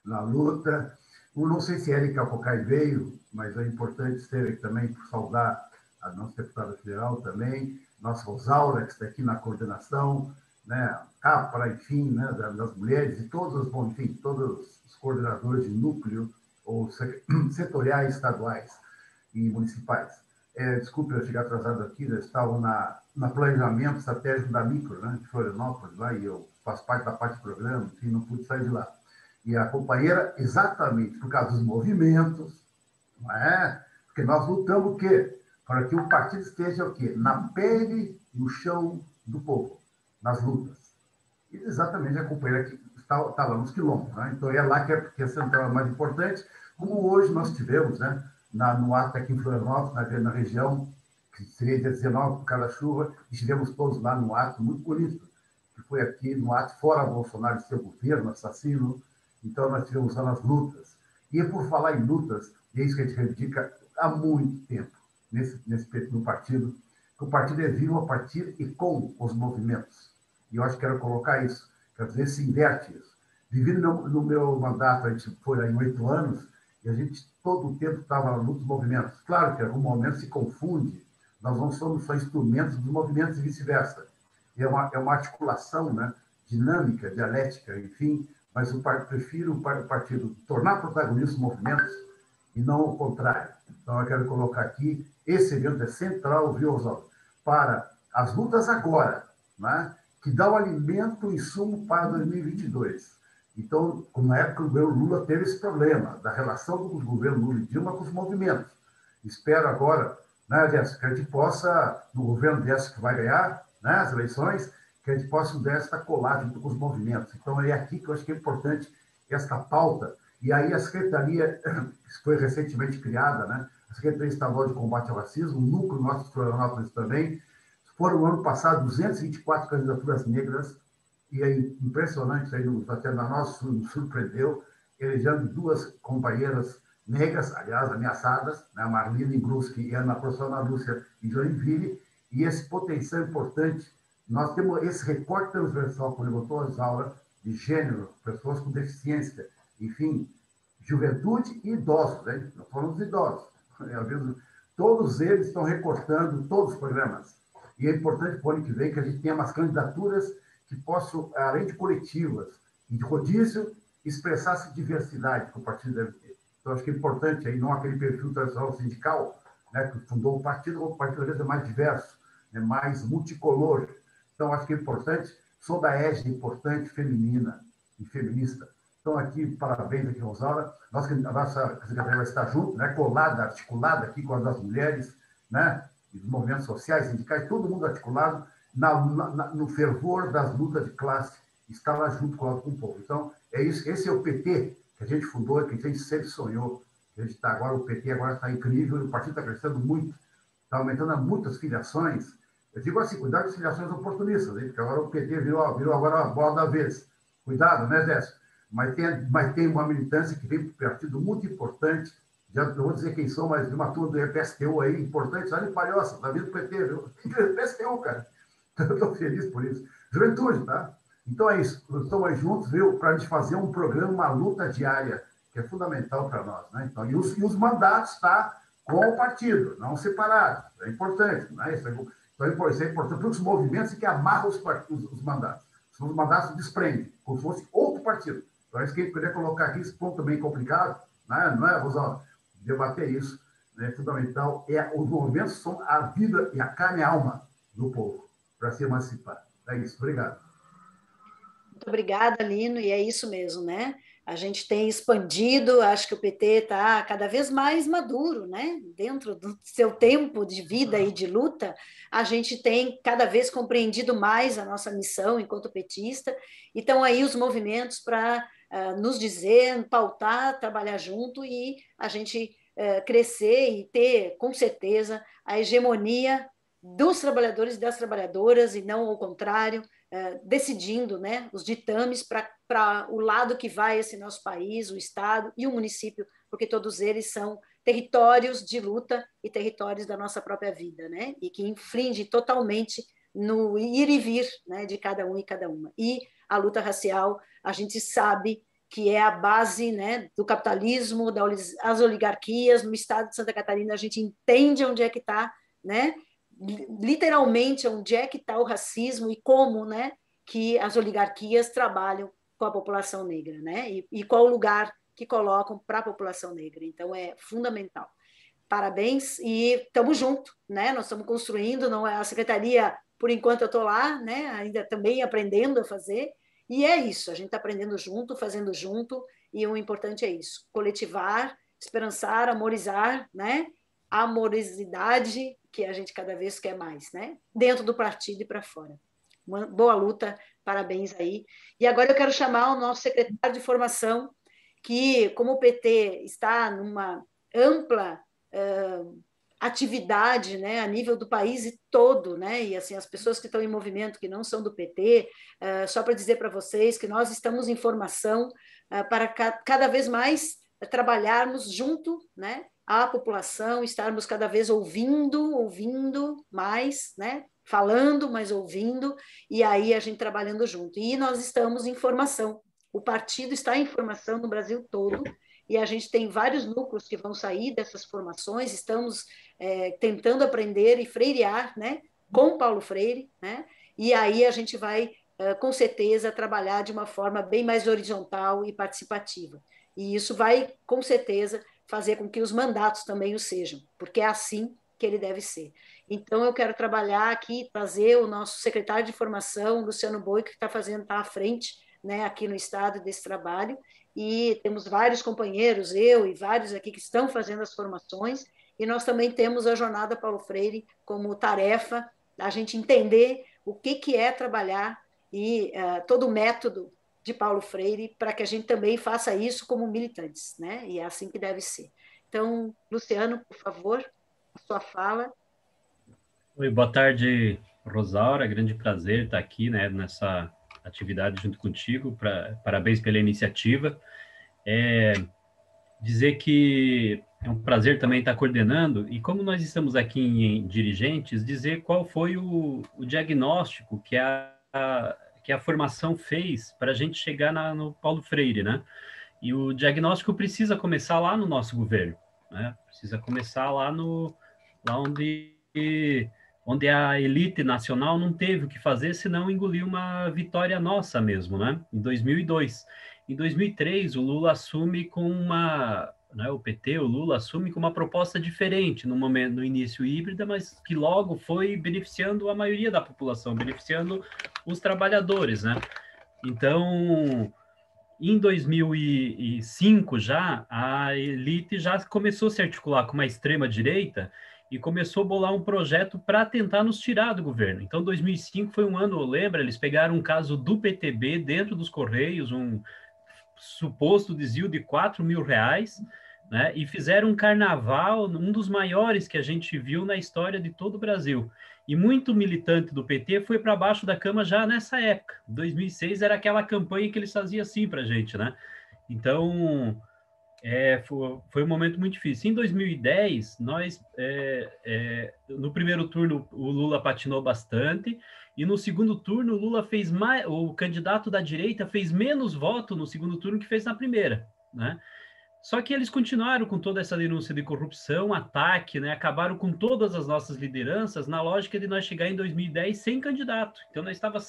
na luta. Não sei se Érica Cocai veio, mas é importante ter também saudar a nossa deputada federal também, nossa Rosaura, que está aqui na coordenação, né, Capra, enfim, né, das mulheres, e todos, bom, enfim, todos os coordenadores de núcleo ou setoriais estaduais e municipais. Desculpe eu chegar atrasado aqui, eu estava na planejamento estratégico da Micro, né, de Florianópolis, lá, e eu faço parte da parte do programa, enfim, não pude sair de lá. E a companheira, exatamente por causa dos movimentos, não é? Porque nós lutamos o quê? Para que o partido esteja o quê? Na pele, no chão do povo, nas lutas. E exatamente a companheira que está lá nos quilombos, né? Então é lá que a central é mais importante, como hoje nós tivemos, né? No ato aqui em Florianópolis, na região, que seria dia 19, por causa da chuva, estivemos todos lá no ato muito bonito, que foi aqui no ato fora Bolsonaro e seu governo, assassino. Então nós tivemos lá nas lutas. E por falar em lutas, é isso que a gente reivindica há muito tempo, no partido, que o partido é vivo a partir e com os movimentos. E eu acho que quero colocar isso, que às vezes se inverte isso. Vivi no meu mandato, a gente foi em 8 anos, e a gente todo o tempo estava nos movimentos. Claro que em algum momento se confunde, nós não somos só instrumentos dos movimentos e vice-versa. É uma articulação, né, dinâmica, dialética, enfim, mas eu prefiro o partido tornar protagonista os movimentos e não o contrário. Então, eu quero colocar aqui, esse evento é central, viu, Oswaldo, para as lutas agora, né, que dá o alimento, o insumo para 2022. Então, como na época do governo Lula teve esse problema, da relação do governo Lula e Dilma com os movimentos. Espero agora, né, Jéssica, que a gente possa, no governo dessa que vai ganhar, né, as eleições, que a gente possa desta colar junto com os movimentos. Então, é aqui que eu acho que é importante essa pauta. E aí a Secretaria, que foi recentemente criada, né, a Secretaria Estadual de Combate ao Racismo, o núcleo nosso de Florianópolis também, foram no ano passado 224 candidaturas negras, e é impressionante, aí, até na nossa nos surpreendeu, elegendo 2 companheiras negras, aliás, ameaçadas, né, a Marlene Bruschi e a Ana Professora Lúcia em Joinville, e esse potencial importante. Nós temos esse recorte transversal, como levantou a Isaura, de gênero, pessoas com deficiência, enfim, juventude e idosos, né? Nós falamos de idosos. Todos eles estão recortando todos os programas. E é importante, para o ano que vem, que a gente tenha umas candidaturas que possam, além de coletivas e de rodízio, expressar essa diversidade que o partido deve ter. Então, acho que é importante, aí, não aquele perfil tradicional sindical, né, que fundou o partido às vezes é mais diverso, é mais multicolor. Então, acho que é importante, sou da égide importante, feminina e feminista. Então, aqui, parabéns aqui, Rosaura. A nossa secretaria vai estar junto, né, colada, articulada aqui com as das mulheres, né, e dos movimentos sociais, sindicais, todo mundo articulado no fervor das lutas de classe, está lá junto com o povo. Então, é isso. Esse é o PT que a gente fundou, que a gente sempre sonhou. A gente está agora, o PT agora está incrível, o partido está crescendo muito, está aumentando muitas filiações. Eu digo assim, cuidado com as filiações oportunistas, hein? Porque agora o PT virou agora a bola da vez. Cuidado, né, Décio? Mas tem uma militância que vem para o partido muito importante, já não vou dizer quem são, mas de uma turma do PSTU aí, importante, lá de Palhoça, está vindo do PT, viu? PSTU, cara. Eu estou feliz por isso. Juventude, tá? Então é isso. Nós estamos juntos, viu? Para a gente fazer um programa, uma luta diária, que é fundamental para nós, né? Então, e os mandatos, tá? Com o partido, não separados. É importante, né? Então, isso é importante para os movimentos que amarram os mandatos. Os mandatos desprendem, como se fosse outro partido. Então, isso que eu queria colocar aqui, esse ponto também complicado, né? Não é, Rosalba? Debater isso, né? Fundamental. Os movimentos são a vida e a carne e a alma do povo, para se emancipar. É isso. Obrigado. Muito obrigada, Lino, e é isso mesmo, né? A gente tem expandido, acho que o PT está cada vez mais maduro, né? Dentro do seu tempo de vida e de luta, a gente tem cada vez compreendido mais a nossa missão enquanto petista, e estão aí os movimentos para nos dizer, pautar, trabalhar junto e a gente crescer e ter, com certeza, a hegemonia dos trabalhadores e das trabalhadoras, e não ao contrário, decidindo, né, os ditames para o lado que vai esse nosso país, o Estado e o município, porque todos eles são territórios de luta e territórios da nossa própria vida, né, e que infringe totalmente no ir e vir, né, de cada um e cada uma. E a luta racial, a gente sabe que é a base, né, do capitalismo, das oligarquias. No estado de Santa Catarina, a gente entende onde é que está, né, literalmente onde é que está o racismo e como, né, que as oligarquias trabalham com a população negra, né, e qual o lugar que colocam para a população negra. Então, é fundamental. Parabéns e estamos juntos, né, nós estamos construindo, não é a secretaria, por enquanto eu estou lá, né, ainda também aprendendo a fazer, e é isso, a gente está aprendendo junto, fazendo junto, e o importante é isso, coletivar, esperançar, amorizar, né, a amorosidade que a gente cada vez quer mais, né? Dentro do partido e para fora. Uma boa luta, parabéns aí. E agora eu quero chamar o nosso secretário de formação, que, como o PT está numa ampla atividade, né, a nível do país todo, né, e assim, as pessoas que estão em movimento, que não são do PT, só para dizer para vocês que nós estamos em formação para cada vez mais trabalharmos junto, né, a população, estarmos cada vez ouvindo mais, né? Falando, mas ouvindo, e aí a gente trabalhando junto. E nós estamos em formação, O partido está em formação no Brasil todo, e a gente tem vários núcleos que vão sair dessas formações, estamos tentando aprender e freirear, né, com Paulo Freire, né, e aí a gente vai, com certeza, trabalhar de uma forma bem mais horizontal e participativa. E isso vai, com certeza, fazer com que os mandatos também o sejam, porque é assim que ele deve ser. Então, eu quero trabalhar aqui, trazer o nosso secretário de formação, Luciano Boi, que está à frente, né, aqui no estado desse trabalho, e temos vários companheiros, eu e vários aqui que estão fazendo as formações, e nós também temos a Jornada Paulo Freire como tarefa, a gente entender o que é trabalhar e todo o método de Paulo Freire, para que a gente também faça isso como militantes, né? E é assim que deve ser. Então, Luciano, por favor, a sua fala. Oi, boa tarde, Rosaura, grande prazer estar aqui, né, nessa atividade junto contigo, parabéns pela iniciativa. Dizer que é um prazer também estar coordenando, e como nós estamos aqui em dirigentes, dizer qual foi o diagnóstico que a formação fez para a gente chegar no Paulo Freire, né? E o diagnóstico precisa começar lá no nosso governo, né? Precisa começar lá onde a elite nacional não teve o que fazer, senão engolir uma vitória nossa mesmo, né? Em 2002. Em 2003, o Lula assume com o PT, o Lula assume com uma proposta diferente, no início híbrida, mas que logo foi beneficiando a maioria da população, beneficiando os trabalhadores, né? Então, em 2005 já, a elite já começou a se articular com uma extrema-direita e começou a bolar um projeto para tentar nos tirar do governo. Então, 2005 foi um ano, lembra, eles pegaram um caso do PTB dentro dos Correios, um suposto desvio de R$4 mil, né, e fizeram um carnaval, um dos maiores que a gente viu na história de todo o Brasil. E muito militante do PT foi para baixo da cama já nessa época. 2006 era aquela campanha que eles faziam assim para a gente, né? Então, foi um momento muito difícil. Em 2010, no primeiro turno, o Lula patinou bastante, e no segundo turno, o Lula fez mais, o candidato da direita fez menos voto no segundo turno que fez na primeira, né? Só que eles continuaram com toda essa denúncia de corrupção, ataque, né? Acabaram com todas as nossas lideranças na lógica de nós chegar em 2010 sem candidato. Então, nós estávamos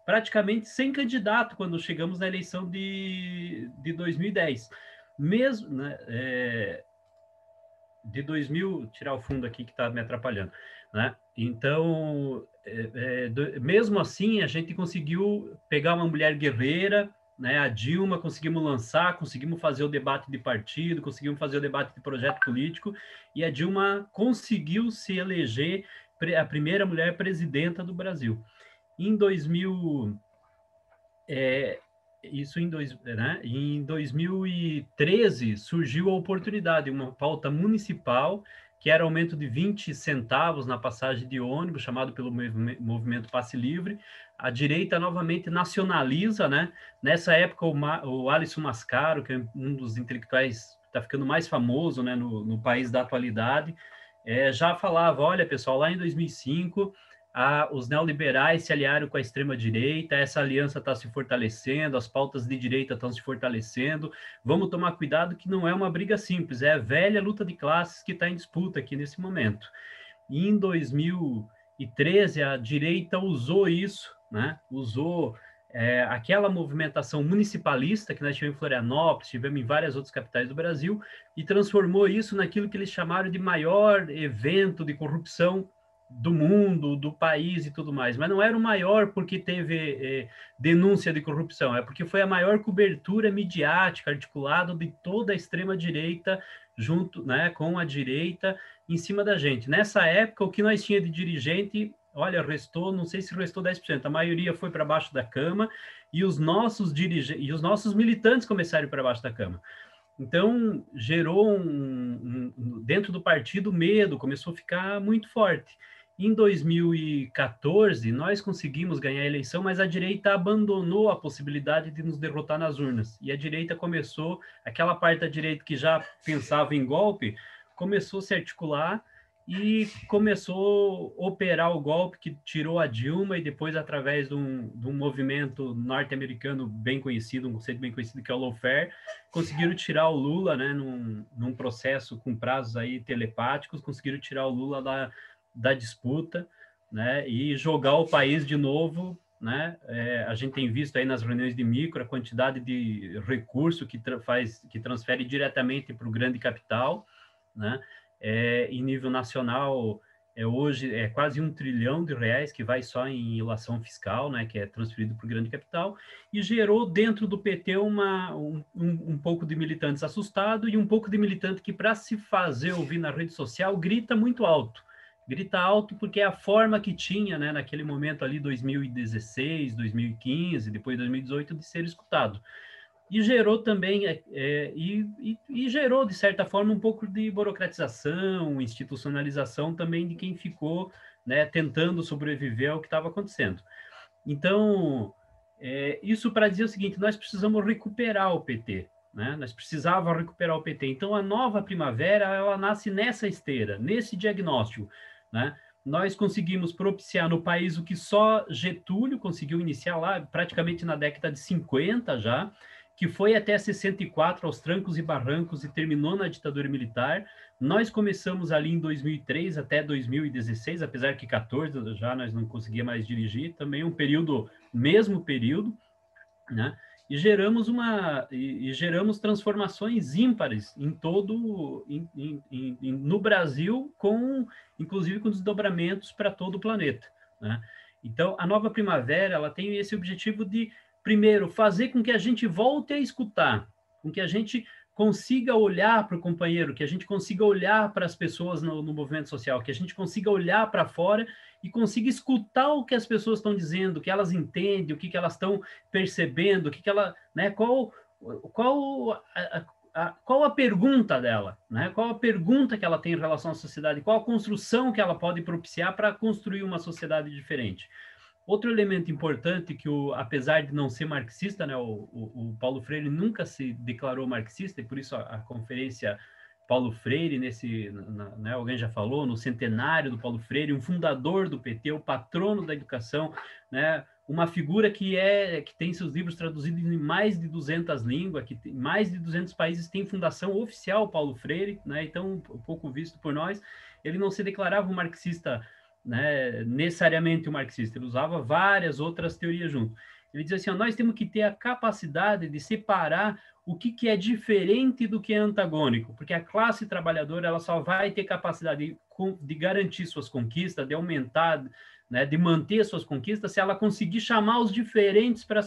praticamente sem candidato quando chegamos na eleição de 2010. Mesmo, né, de 2000, tirar o fundo aqui que está me atrapalhando, né? Então, mesmo assim, a gente conseguiu pegar uma mulher guerreira, né? A Dilma, conseguimos fazer o debate de partido, conseguimos fazer o debate de projeto político, e a Dilma conseguiu se eleger a primeira mulher presidenta do Brasil. Em 2000, em 2013 surgiu a oportunidade, uma pauta municipal, que era aumento de 20 centavos na passagem de ônibus, chamado pelo movimento Passe Livre. A direita novamente nacionaliza, né? Nessa época, o Alisson Mascaro, que é um dos intelectuais que está ficando mais famoso, né, no país da atualidade, já falava, olha, pessoal, lá em 2005... os neoliberais se aliaram com a extrema-direita, essa aliança está se fortalecendo, as pautas de direita estão se fortalecendo, vamos tomar cuidado que não é uma briga simples, é a velha luta de classes que está em disputa aqui nesse momento. E em 2013, a direita usou isso, né? Usou aquela movimentação municipalista que nós tivemos em Florianópolis, tivemos em várias outras capitais do Brasil, e transformou isso naquilo que eles chamaram de maior evento de corrupção do mundo, do país e tudo mais, mas não era o maior porque teve denúncia de corrupção, é porque foi a maior cobertura midiática articulada de toda a extrema-direita junto, né, com a direita em cima da gente. Nessa época, o que nós tínhamos de dirigente, olha, restou, não sei se restou 10%, a maioria foi para baixo da cama, e os nossos militantes começaram para baixo da cama. Então, gerou dentro do partido medo, começou a ficar muito forte. Em 2014, nós conseguimos ganhar a eleição, mas a direita abandonou a possibilidade de nos derrotar nas urnas. E a direita começou, aquela parte da direita que já pensava em golpe, começou a se articular e começou a operar o golpe que tirou a Dilma, e depois, através de um movimento norte-americano bem conhecido, um conceito bem conhecido, que é o lawfare, conseguiram tirar o Lula, né, num processo com prazos aí telepáticos, conseguiram tirar o Lula da disputa, né, e jogar o país de novo, né? A gente tem visto aí nas reuniões de micro a quantidade de recurso que transfere diretamente para o grande capital, né? Em nível nacional, hoje é quase R$1 trilhão que vai só em ilação fiscal, né, que é transferido para o grande capital, e gerou dentro do PT um pouco de militantes assustados e um pouco de militante que, para se fazer ouvir na rede social, grita muito alto. Grita alto porque é a forma que tinha, né, naquele momento ali, 2016, 2015, depois 2018, de ser escutado. E gerou também, e gerou, de certa forma, um pouco de burocratização, institucionalização também de quem ficou, né, tentando sobreviver ao que estava acontecendo. Então, isso para dizer o seguinte: nós precisamos recuperar o PT, né? Nós precisávamos recuperar o PT. Então, a nova primavera, ela nasce nessa esteira, nesse diagnóstico, né? Nós conseguimos propiciar no país o que só Getúlio conseguiu iniciar lá, praticamente na década de 50 já, que foi até 64, aos trancos e barrancos, e terminou na ditadura militar. Nós começamos ali em 2003 até 2016, apesar que 14 já nós não conseguia mais dirigir, também um período, mesmo período, né? E geramos transformações ímpares em todo, no Brasil, inclusive com desdobramentos para todo o planeta, né? Então, a nova primavera, ela tem esse objetivo de, primeiro, fazer com que a gente volte a escutar, com que a gente consiga olhar para o companheiro, que a gente consiga olhar para as pessoas no movimento social, que a gente consiga olhar para fora e consiga escutar o que as pessoas estão dizendo, o que elas entendem, o que elas estão percebendo, né, qual a pergunta dela, né? Qual a pergunta que ela tem em relação à sociedade, qual a construção que ela pode propiciar para construir uma sociedade diferente. Outro elemento importante que, apesar de não ser marxista, né, o Paulo Freire nunca se declarou marxista, e por isso a conferência Paulo Freire, né, alguém já falou, no centenário do Paulo Freire, um fundador do PT, o patrono da educação, né, uma figura que tem seus livros traduzidos em mais de 200 línguas, que em mais de 200 países tem fundação oficial Paulo Freire, né, então um pouco visto por nós. Ele não se declarava um marxista, né, necessariamente um marxista, ele usava várias outras teorias junto. Ele diz assim: nós temos que ter a capacidade de separar o que é do que é antagônico, porque a classe trabalhadora ela só vai ter capacidade de garantir suas conquistas, de aumentar, né, de manter suas conquistas, se ela conseguir chamar os diferentes para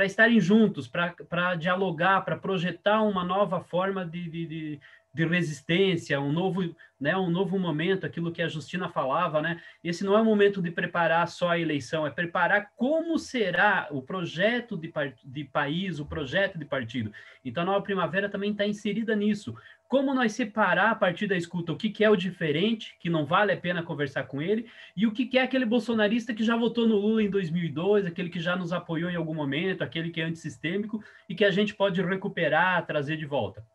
estarem juntos, para dialogar, para projetar uma nova forma de resistência, um novo momento, aquilo que a Justina falava, né? Esse não é o momento de preparar só a eleição, é preparar como será o projeto de país, o projeto de partido. Então, a nova primavera também está inserida nisso. Como nós separar a partir da escuta o que é o diferente, que não vale a pena conversar com ele, e o que é aquele bolsonarista que já votou no Lula em 2002, aquele que já nos apoiou em algum momento, aquele que é antissistêmico e que a gente pode recuperar, trazer de volta.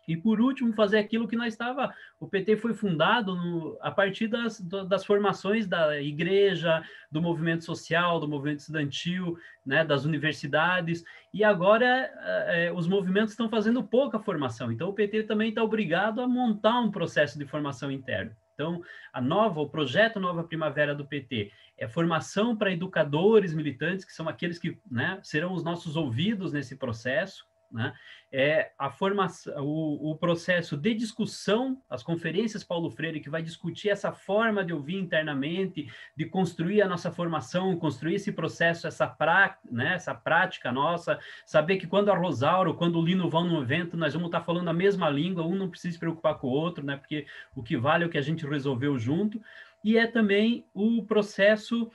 E, por último, fazer aquilo que nós estava... O PT foi fundado a partir das formações da igreja, do movimento social, do movimento estudantil, né, das universidades, e agora os movimentos estão fazendo pouca formação. Então, o PT também está obrigado a montar um processo de formação interno. Então, o projeto Nova Primavera do PT é formação para educadores militantes, que são aqueles que, né, serão os nossos ouvidos nesse processo, né? A formação, o processo de discussão, as conferências Paulo Freire, que vai discutir essa forma de ouvir internamente, de construir a nossa formação, construir esse processo, essa prática nossa, saber que quando a Rosaura, quando o Lino vão num evento, nós vamos estar falando a mesma língua, um não precisa se preocupar com o outro, né? Porque o que vale é o que a gente resolveu junto, e é também o processo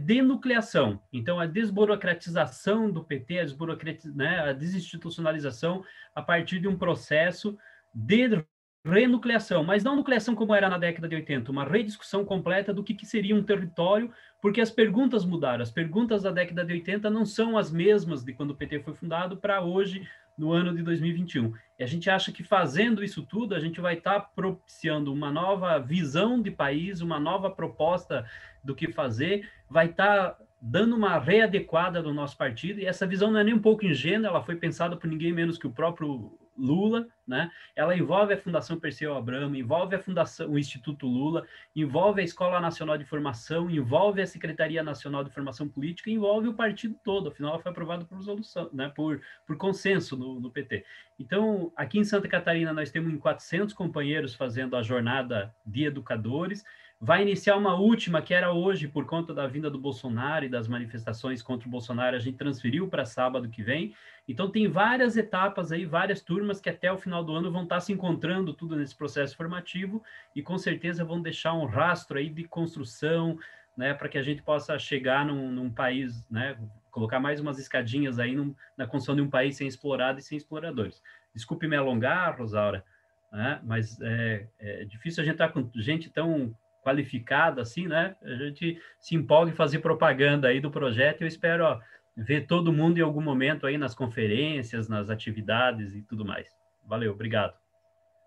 denucleação. Então, a desburocratização do PT, a desinstitucionalização a partir de um processo de renucleação, mas não nucleação como era na década de 80, uma rediscussão completa do que seria um território, porque as perguntas mudaram. As perguntas da década de 80 não são as mesmas de quando o PT foi fundado para hoje, no ano de 2021. E a gente acha que fazendo isso tudo, a gente vai estar propiciando uma nova visão de país, uma nova proposta do que fazer, vai estar dando uma readequada do nosso partido, e essa visão não é nem um pouco ingênua, ela foi pensada por ninguém menos que o próprio Lula, né? Ela envolve a Fundação Perseu Abramo, envolve a Fundação, o Instituto Lula, envolve a Escola Nacional de Formação, envolve a Secretaria Nacional de Formação Política, envolve o partido todo, afinal ela foi aprovada por resolução, né? por consenso no PT. Então, aqui em Santa Catarina nós temos 400 companheiros fazendo a jornada de educadores. Vai iniciar uma última, que era hoje, por conta da vinda do Bolsonaro e das manifestações contra o Bolsonaro, a gente transferiu para sábado que vem. Então, tem várias etapas aí, várias turmas que até o final do ano vão estar se encontrando tudo nesse processo formativo e, com certeza, vão deixar um rastro aí de construção, né, para que a gente possa chegar num país, né, colocar mais umas escadinhas aí na construção de um país sem explorado e sem exploradores. Desculpe me alongar, Rosaura, né, mas é difícil a gente estar com gente tão qualificada assim, né? A gente se empolga em fazer propaganda aí do projeto. Eu espero ver todo mundo em algum momento aí nas conferências, nas atividades e tudo mais. Valeu, obrigado.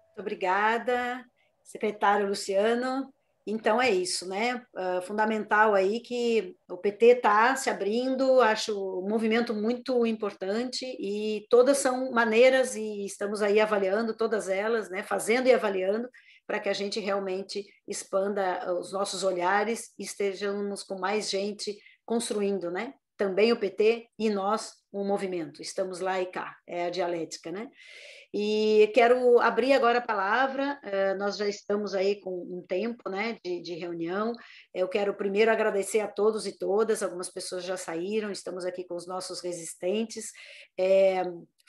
Muito obrigada, secretário Luciano. Então é isso, né? Fundamental aí que o PT está se abrindo, acho um movimento muito importante e todas são maneiras e estamos aí avaliando todas elas, né? Fazendo e avaliando para que a gente realmente expanda os nossos olhares e estejamos com mais gente construindo, né? Também o PT e nós, um movimento. Estamos lá e cá, é a dialética, né? E quero abrir agora a palavra, nós já estamos aí com um tempo, né, de reunião. Eu quero primeiro agradecer a todos e todas, algumas pessoas já saíram, estamos aqui com os nossos resistentes.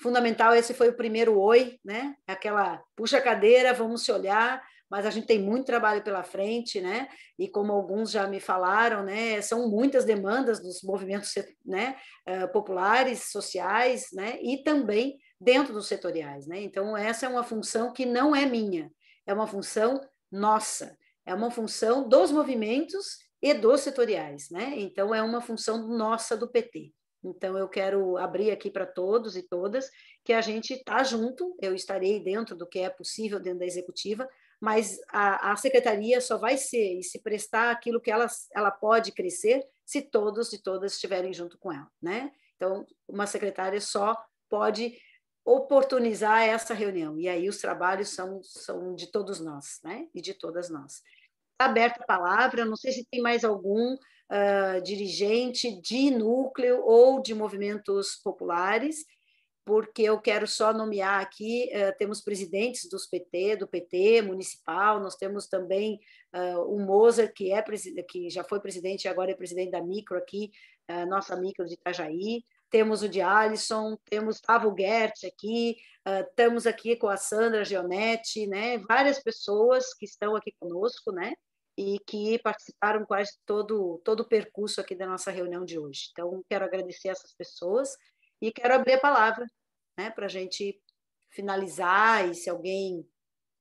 Fundamental, esse foi o primeiro oi, né? Aquela puxa a cadeira, vamos se olhar, mas a gente tem muito trabalho pela frente, né? E como alguns já me falaram, né? São muitas demandas dos movimentos, né? Populares, sociais, né? E também dentro dos setoriais, né? Então essa é uma função que não é minha, é uma função nossa, é uma função dos movimentos e dos setoriais, né? Então é uma função nossa do PT. Então, eu quero abrir aqui para todos e todas que a gente está junto, eu estarei dentro do que é possível dentro da executiva, mas a secretaria só vai ser e se prestar aquilo que ela pode crescer se todos e todas estiverem junto com ela, né? Então, uma secretária só pode oportunizar essa reunião, e aí os trabalhos são de todos nós, né? E de todas nós. Está aberta a palavra, não sei se tem mais algum dirigente de núcleo ou de movimentos populares, porque eu quero só nomear aqui, temos presidentes do PT municipal, nós temos também o Moser, que já foi presidente e agora é presidente da Micro aqui, nossa Micro de Itajaí, temos o de Alisson, temos Tavo Gert aqui, estamos aqui com a Sandra Gionetti, né? Várias pessoas que estão aqui conosco, né? E que participaram quase todo o percurso aqui da nossa reunião de hoje. Então, quero agradecer essas pessoas e quero abrir a palavra, né, para a gente finalizar, e se alguém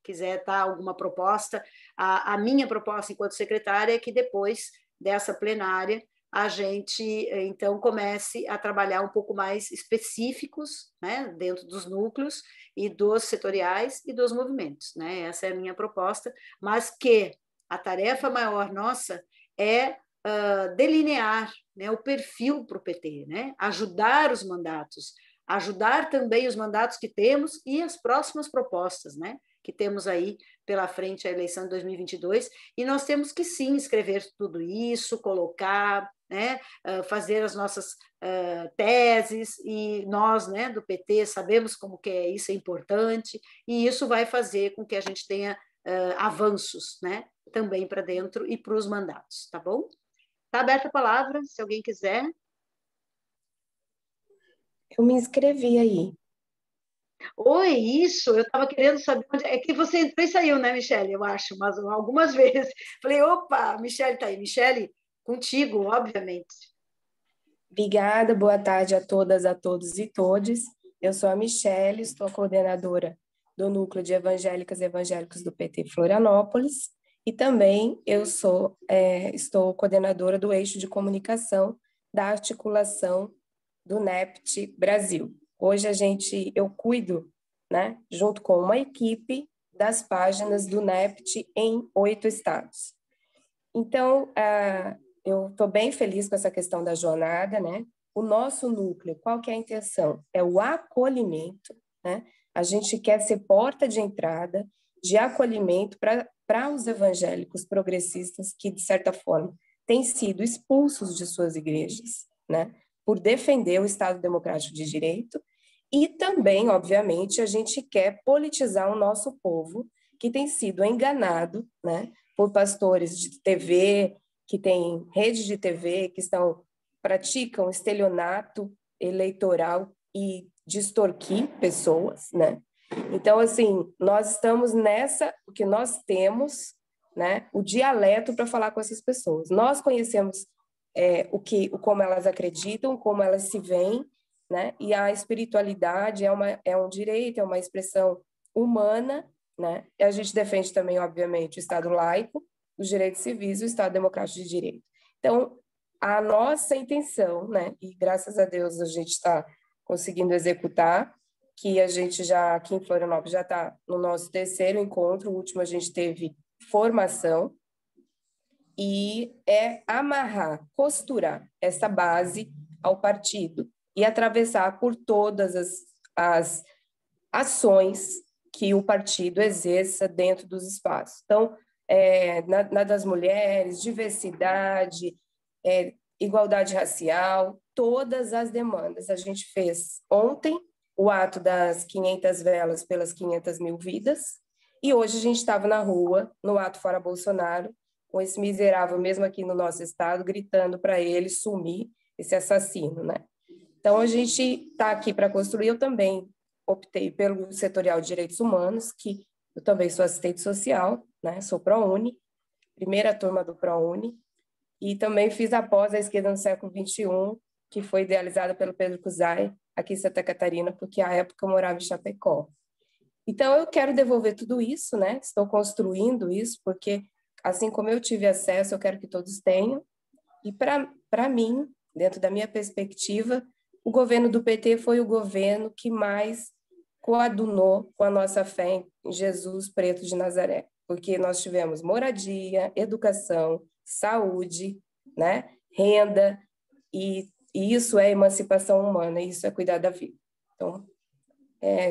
quiser dar alguma proposta, a minha proposta enquanto secretária é que depois dessa plenária a gente, então, comece a trabalhar um pouco mais específicos, né, dentro dos núcleos e dos setoriais e dos movimentos, né? Essa é a minha proposta, mas que a tarefa maior nossa é delinear, né, o perfil para o PT, né? Ajudar os mandatos, ajudar também os mandatos que temos e as próximas propostas, né, que temos aí pela frente a eleição de 2022, e nós temos que sim escrever tudo isso, colocar, né, fazer as nossas teses, e nós, né, do PT, sabemos como que isso é importante, e isso vai fazer com que a gente tenha avanços, né, também para dentro e para os mandatos, tá bom? Está aberta a palavra, se alguém quiser. Eu me inscrevi aí. Oi, isso, eu estava querendo saber onde é que você entrou e saiu, né, Michele? Eu acho, mas algumas vezes. Falei, opa, Michele está aí. Michele, contigo, obviamente. Obrigada, boa tarde a todas, a todos e todes. Eu sou a Michele, estou coordenadora do Núcleo de Evangélicas e Evangélicos do PT Florianópolis, e também eu estou coordenadora do eixo de comunicação da articulação do NEPT Brasil, Hoje eu cuido, né, junto com uma equipe, das páginas do NEPT em 8 estados. Então, eu estou bem feliz com essa questão da jornada, né? O nosso núcleo, qual que é a intenção? É o acolhimento, né? A gente quer ser porta de entrada, de acolhimento para os evangélicos progressistas que, de certa forma, têm sido expulsos de suas igrejas, né? Por defender o Estado Democrático de Direito. E também, obviamente, a gente quer politizar o nosso povo, que tem sido enganado, né? Por pastores de TV, que têm rede de TV, que praticam estelionato eleitoral e de extorquir pessoas, né? Então, assim, nós estamos o que nós temos, né? O dialeto para falar com essas pessoas. Nós conhecemos como elas acreditam, como elas se veem, né? E a espiritualidade é um direito, é uma expressão humana, né? E a gente defende também, obviamente, o Estado laico, os direitos civis e o Estado democrático de direito. Então, a nossa intenção, né? E graças a Deus a gente está conseguindo executar, que a gente já, aqui em Florianópolis, já está no nosso 3º encontro, o último a gente teve formação, e é amarrar, costurar essa base ao partido e atravessar por todas as ações que o partido exerça dentro dos espaços. Então, na das mulheres, diversidade, igualdade racial, todas as demandas. A gente fez ontem o ato das 500 velas pelas 500 mil vidas, e hoje a gente estava na rua, no ato Fora Bolsonaro, com esse miserável, mesmo aqui no nosso estado, gritando para ele sumir, esse assassino, né? Então, a gente está aqui para construir. Eu também optei pelo setorial de direitos humanos, que eu também sou assistente social, né? Sou ProUni, primeira turma do ProUni, e também fiz a pós a esquerda no século XXI, que foi idealizada pelo Pedro Cusai, aqui em Santa Catarina, porque à época eu morava em Chapecó. Então, eu quero devolver tudo isso, né? Estou construindo isso, porque, assim como eu tive acesso, eu quero que todos tenham. E, para mim, dentro da minha perspectiva, o governo do PT foi o governo que mais coadunou com a nossa fé em Jesus Preto de Nazaré, porque nós tivemos moradia, educação, saúde, né? Renda, e isso é emancipação humana, isso é cuidar da vida. Então,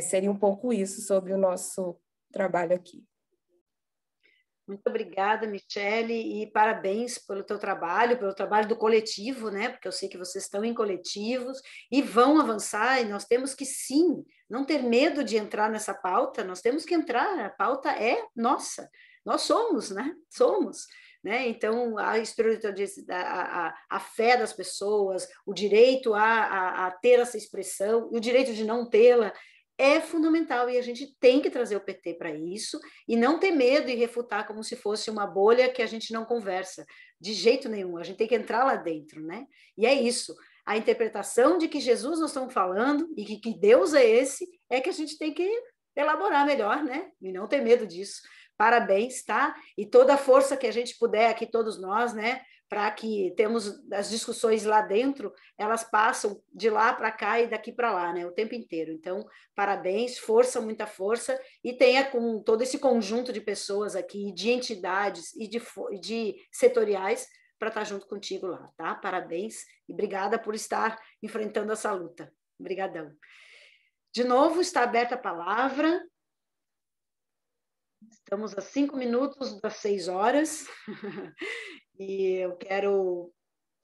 seria um pouco isso sobre o nosso trabalho aqui. Muito obrigada, Michele, e parabéns pelo teu trabalho, pelo trabalho do coletivo, né? Porque eu sei que vocês estão em coletivos e vão avançar, e nós temos que, sim, não ter medo de entrar nessa pauta, nós temos que entrar, a pauta é nossa, nós somos, né? Somos. Né? Então, a espiritualidade, a fé das pessoas, o direito a ter essa expressão, e o direito de não tê-la, é fundamental, e a gente tem que trazer o PT para isso, e não ter medo e refutar como se fosse uma bolha que a gente não conversa, de jeito nenhum, a gente tem que entrar lá dentro, né? E é isso, a interpretação de que Jesus nós estamos falando, e que Deus é esse, é que a gente tem que elaborar melhor, né? E não ter medo disso. Parabéns, tá? E toda a força que a gente puder aqui, todos nós, né? Para que temos as discussões lá dentro, elas passam de lá para cá e daqui para lá, né? O tempo inteiro. Então, parabéns, força, muita força, e tenha com todo esse conjunto de pessoas aqui, de entidades e de setoriais, para estar junto contigo lá, tá? Parabéns e obrigada por estar enfrentando essa luta. Obrigadão. De novo, está aberta a palavra. Estamos a 5 minutos das 6 horas. E eu quero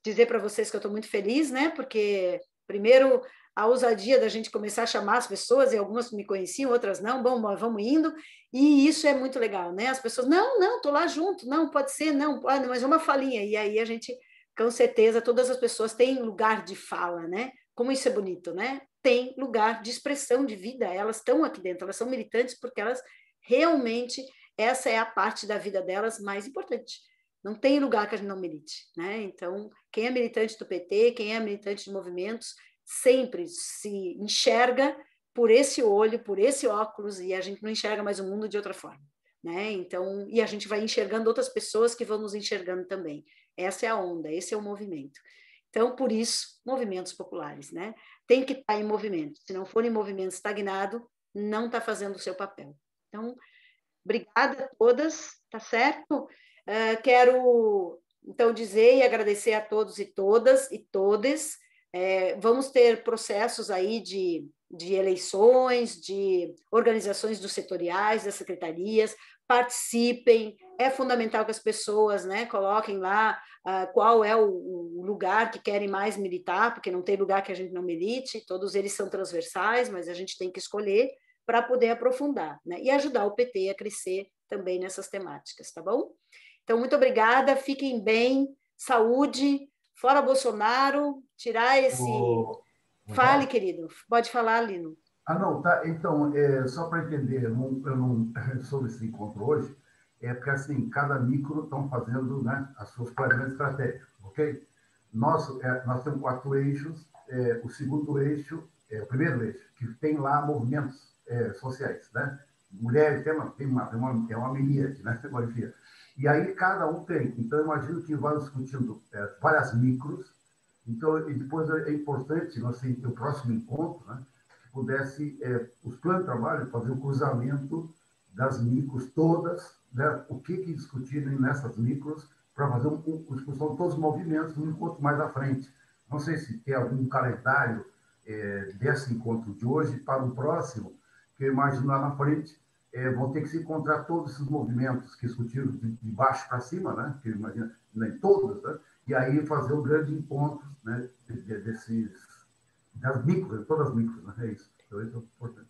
dizer para vocês que eu estou muito feliz, né? Porque, primeiro, a ousadia da gente começar a chamar as pessoas, e algumas me conheciam, outras não, bom, vamos indo, e isso é muito legal, né? As pessoas, não, estou lá junto, não, pode ser, não, pode, mas é uma falinha, e aí a gente, com certeza, todas as pessoas têm lugar de fala, né? Como isso é bonito, né? Tem lugar de expressão de vida, elas estão aqui dentro, elas são militantes porque elas realmente, essa é a parte da vida delas mais importante. Não tem lugar que a gente não milite, né? Então, quem é militante do PT, quem é militante de movimentos, sempre se enxerga por esse olho, por esse óculos, e a gente não enxerga mais o mundo de outra forma, né? Então, e a gente vai enxergando outras pessoas que vão nos enxergando também. Essa é a onda, esse é o movimento. Então, por isso, movimentos populares, né? Tem que estar em movimento. Se não for em movimento estagnado, não está fazendo o seu papel. Então, obrigada a todas, tá certo? Quero, então, dizer e agradecer a todos e todas e todes. Vamos ter processos aí de eleições, de organizações dos setoriais, das secretarias, participem, é fundamental que as pessoas, né, coloquem lá qual é o lugar que querem mais militar, porque não tem lugar que a gente não milite, todos eles são transversais, mas a gente tem que escolher para poder aprofundar, né, e ajudar o PT a crescer também nessas temáticas, tá bom? Então, muito obrigada, fiquem bem, saúde, fora Bolsonaro, tirar esse... Fale, querido, pode falar, Lino. Não, tá. Então, só para entender, eu não sobre esse encontro hoje, porque assim, cada micro estão fazendo, né, as suas planejamentos estratégicos, ok? Nós temos 4 eixos, o segundo eixo, o primeiro eixo, que tem lá movimentos sociais, né? Mulheres, tem uma miríade, né? E aí cada um tem. Então, eu imagino que vão discutindo várias micros. Então, e depois é importante, nós temos o próximo encontro, né, que pudesse, os planos de trabalho, fazer o cruzamento das micros todas, né, o que discutirem nessas micros, para fazer uma discussão de todos os movimentos no encontro mais à frente. Não sei se tem algum calendário desse encontro de hoje para o próximo, que eu imagino lá na frente, vão ter que se encontrar todos esses movimentos que discutiram de baixo para cima, né, que eu imagino, nem todos, né, e aí fazer um grande encontro, né, das micros, todas as micros, né? É isso. Então, isso é importante.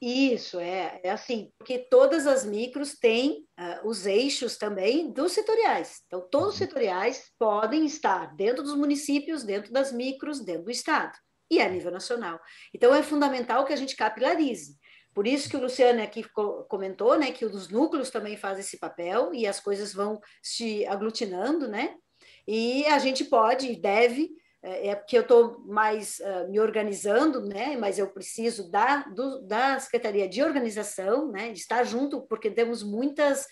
Isso, é assim, porque todas as micros têm os eixos também dos setoriais. Então, todos os setoriais podem estar dentro dos municípios, dentro das micros, dentro do Estado, e a nível nacional. Então, é fundamental que a gente capilarize. Por isso que o Luciano aqui comentou, né, que os núcleos também fazem esse papel, e as coisas vão se aglutinando, né? E a gente pode e deve, porque eu estou mais me organizando, né? Mas eu preciso da Secretaria de Organização, né? De estar junto, porque temos muitas...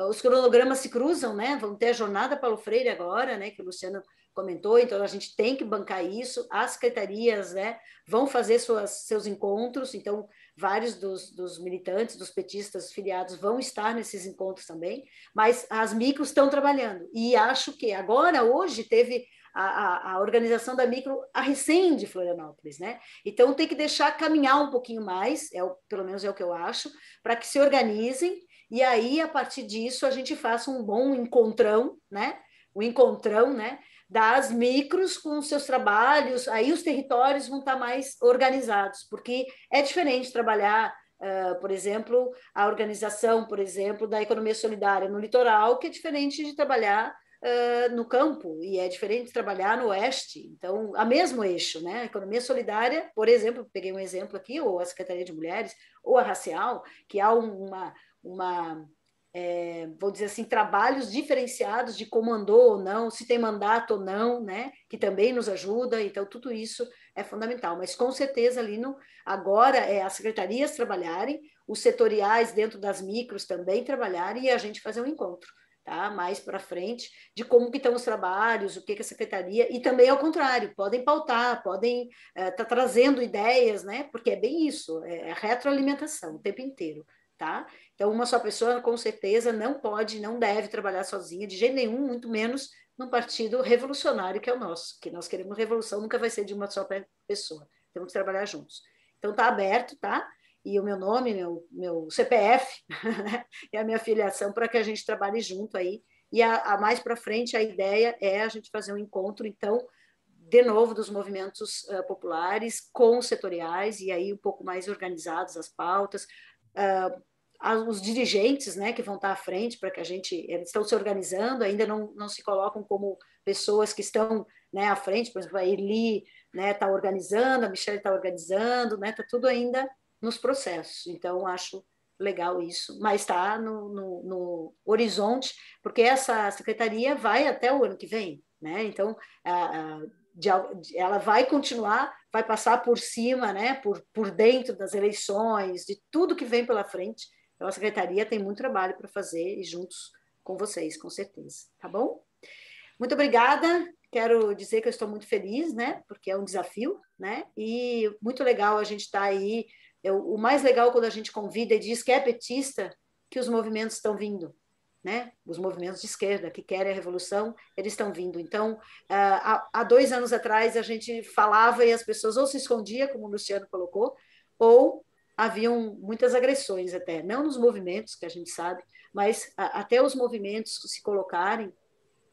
Os cronogramas se cruzam, né? Vamos ter a Jornada Paulo Freire agora, né? Que o Luciano comentou, então a gente tem que bancar isso. As secretarias, né, vão fazer seus encontros, então vários dos militantes, dos petistas filiados vão estar nesses encontros também, mas as micros estão trabalhando, e acho que agora, hoje, teve a organização da micro, a recém de Florianópolis, né? Então tem que deixar caminhar um pouquinho mais, pelo menos é o que eu acho, para que se organizem, e aí, a partir disso, a gente faça um bom encontrão, né? O encontrão, né? Das micros com seus trabalhos, aí os territórios vão estar mais organizados, porque é diferente trabalhar, por exemplo, a organização, por exemplo, da economia solidária no litoral, que é diferente de trabalhar no campo, e é diferente de trabalhar no oeste. Então, a mesmo eixo, né? A economia solidária, por exemplo, peguei um exemplo aqui, ou a Secretaria de Mulheres, ou a Racial, que há vou dizer assim, trabalhos diferenciados de comandou ou não, se tem mandato ou não, né, que também nos ajuda, então tudo isso é fundamental, mas com certeza, Lino, agora é as secretarias trabalharem, os setoriais dentro das micros também trabalharem e a gente fazer um encontro, tá, mais para frente, de como que estão os trabalhos, o que a secretaria, e também ao contrário, podem pautar, podem estar trazendo ideias, né, porque é bem isso, é retroalimentação o tempo inteiro, tá? Então, uma só pessoa, com certeza, não pode, não deve trabalhar sozinha, de jeito nenhum, muito menos num partido revolucionário que é o nosso, que nós queremos revolução, nunca vai ser de uma só pessoa, temos que trabalhar juntos. Então, está aberto, tá? E o meu nome, meu CPF, e a minha filiação, para que a gente trabalhe junto aí, e mais para frente, a ideia é a gente fazer um encontro, então, de novo, dos movimentos populares com os setoriais, e aí um pouco mais organizados as pautas, os dirigentes, né, que vão estar à frente para que eles estão se organizando, ainda não se colocam como pessoas que estão, né, à frente, por exemplo, a Eli, né, está organizando, a Michelle está organizando, né, está tudo ainda nos processos, então acho legal isso, mas está no horizonte, porque essa secretaria vai até o ano que vem, né, então ela vai continuar, vai passar por cima, né, por dentro das eleições, de tudo que vem pela frente. Então, a secretaria tem muito trabalho para fazer e juntos com vocês, com certeza. Tá bom? Muito obrigada. quero dizer que eu estou muito feliz, né? Porque é um desafio, né? E muito legal a gente estar aí. O mais legal quando a gente convida e diz que é petista, que os movimentos estão vindo, né? Os movimentos de esquerda que querem a revolução, eles estão vindo. Então, há 2 anos atrás, a gente falava e as pessoas ou se escondiam, como o Luciano colocou, ou haviam muitas agressões até, não nos movimentos, que a gente sabe, mas até os movimentos se colocarem,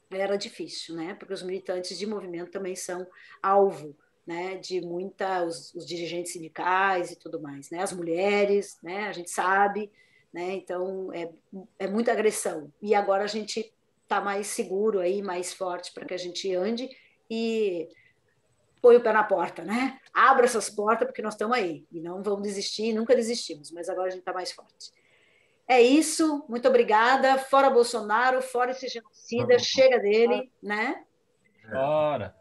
era difícil, né? Porque os militantes de movimento também são alvo, né? De os dirigentes sindicais e tudo mais, né? As mulheres, né? A gente sabe, né? Então é muita agressão. E agora a gente está mais seguro aí, mais forte para que a gente ande e põe o pé na porta, né? Abra essas portas porque nós estamos aí e não vamos desistir, nunca desistimos, mas agora a gente está mais forte. É isso, muito obrigada. Fora Bolsonaro, fora esse genocida, chega dele, né? Fora.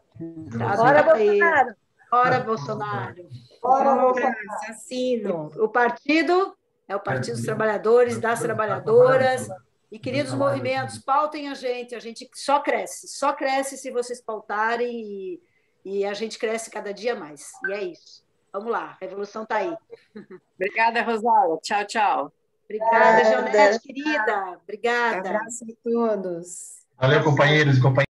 Fora Bolsonaro. Fora Bolsonaro. Fora Bolsonaro. Assassino. O partido é o Partido dos Trabalhadores, das Trabalhadoras. E, queridos movimentos, pautem a gente só cresce se vocês pautarem e a gente cresce cada dia mais. E é isso. Vamos lá, a revolução está aí. Obrigada, Rosália. Tchau, tchau. Obrigada, Jonete, querida. Obrigada. Abraço a todos. Valeu, companheiros e companheiras.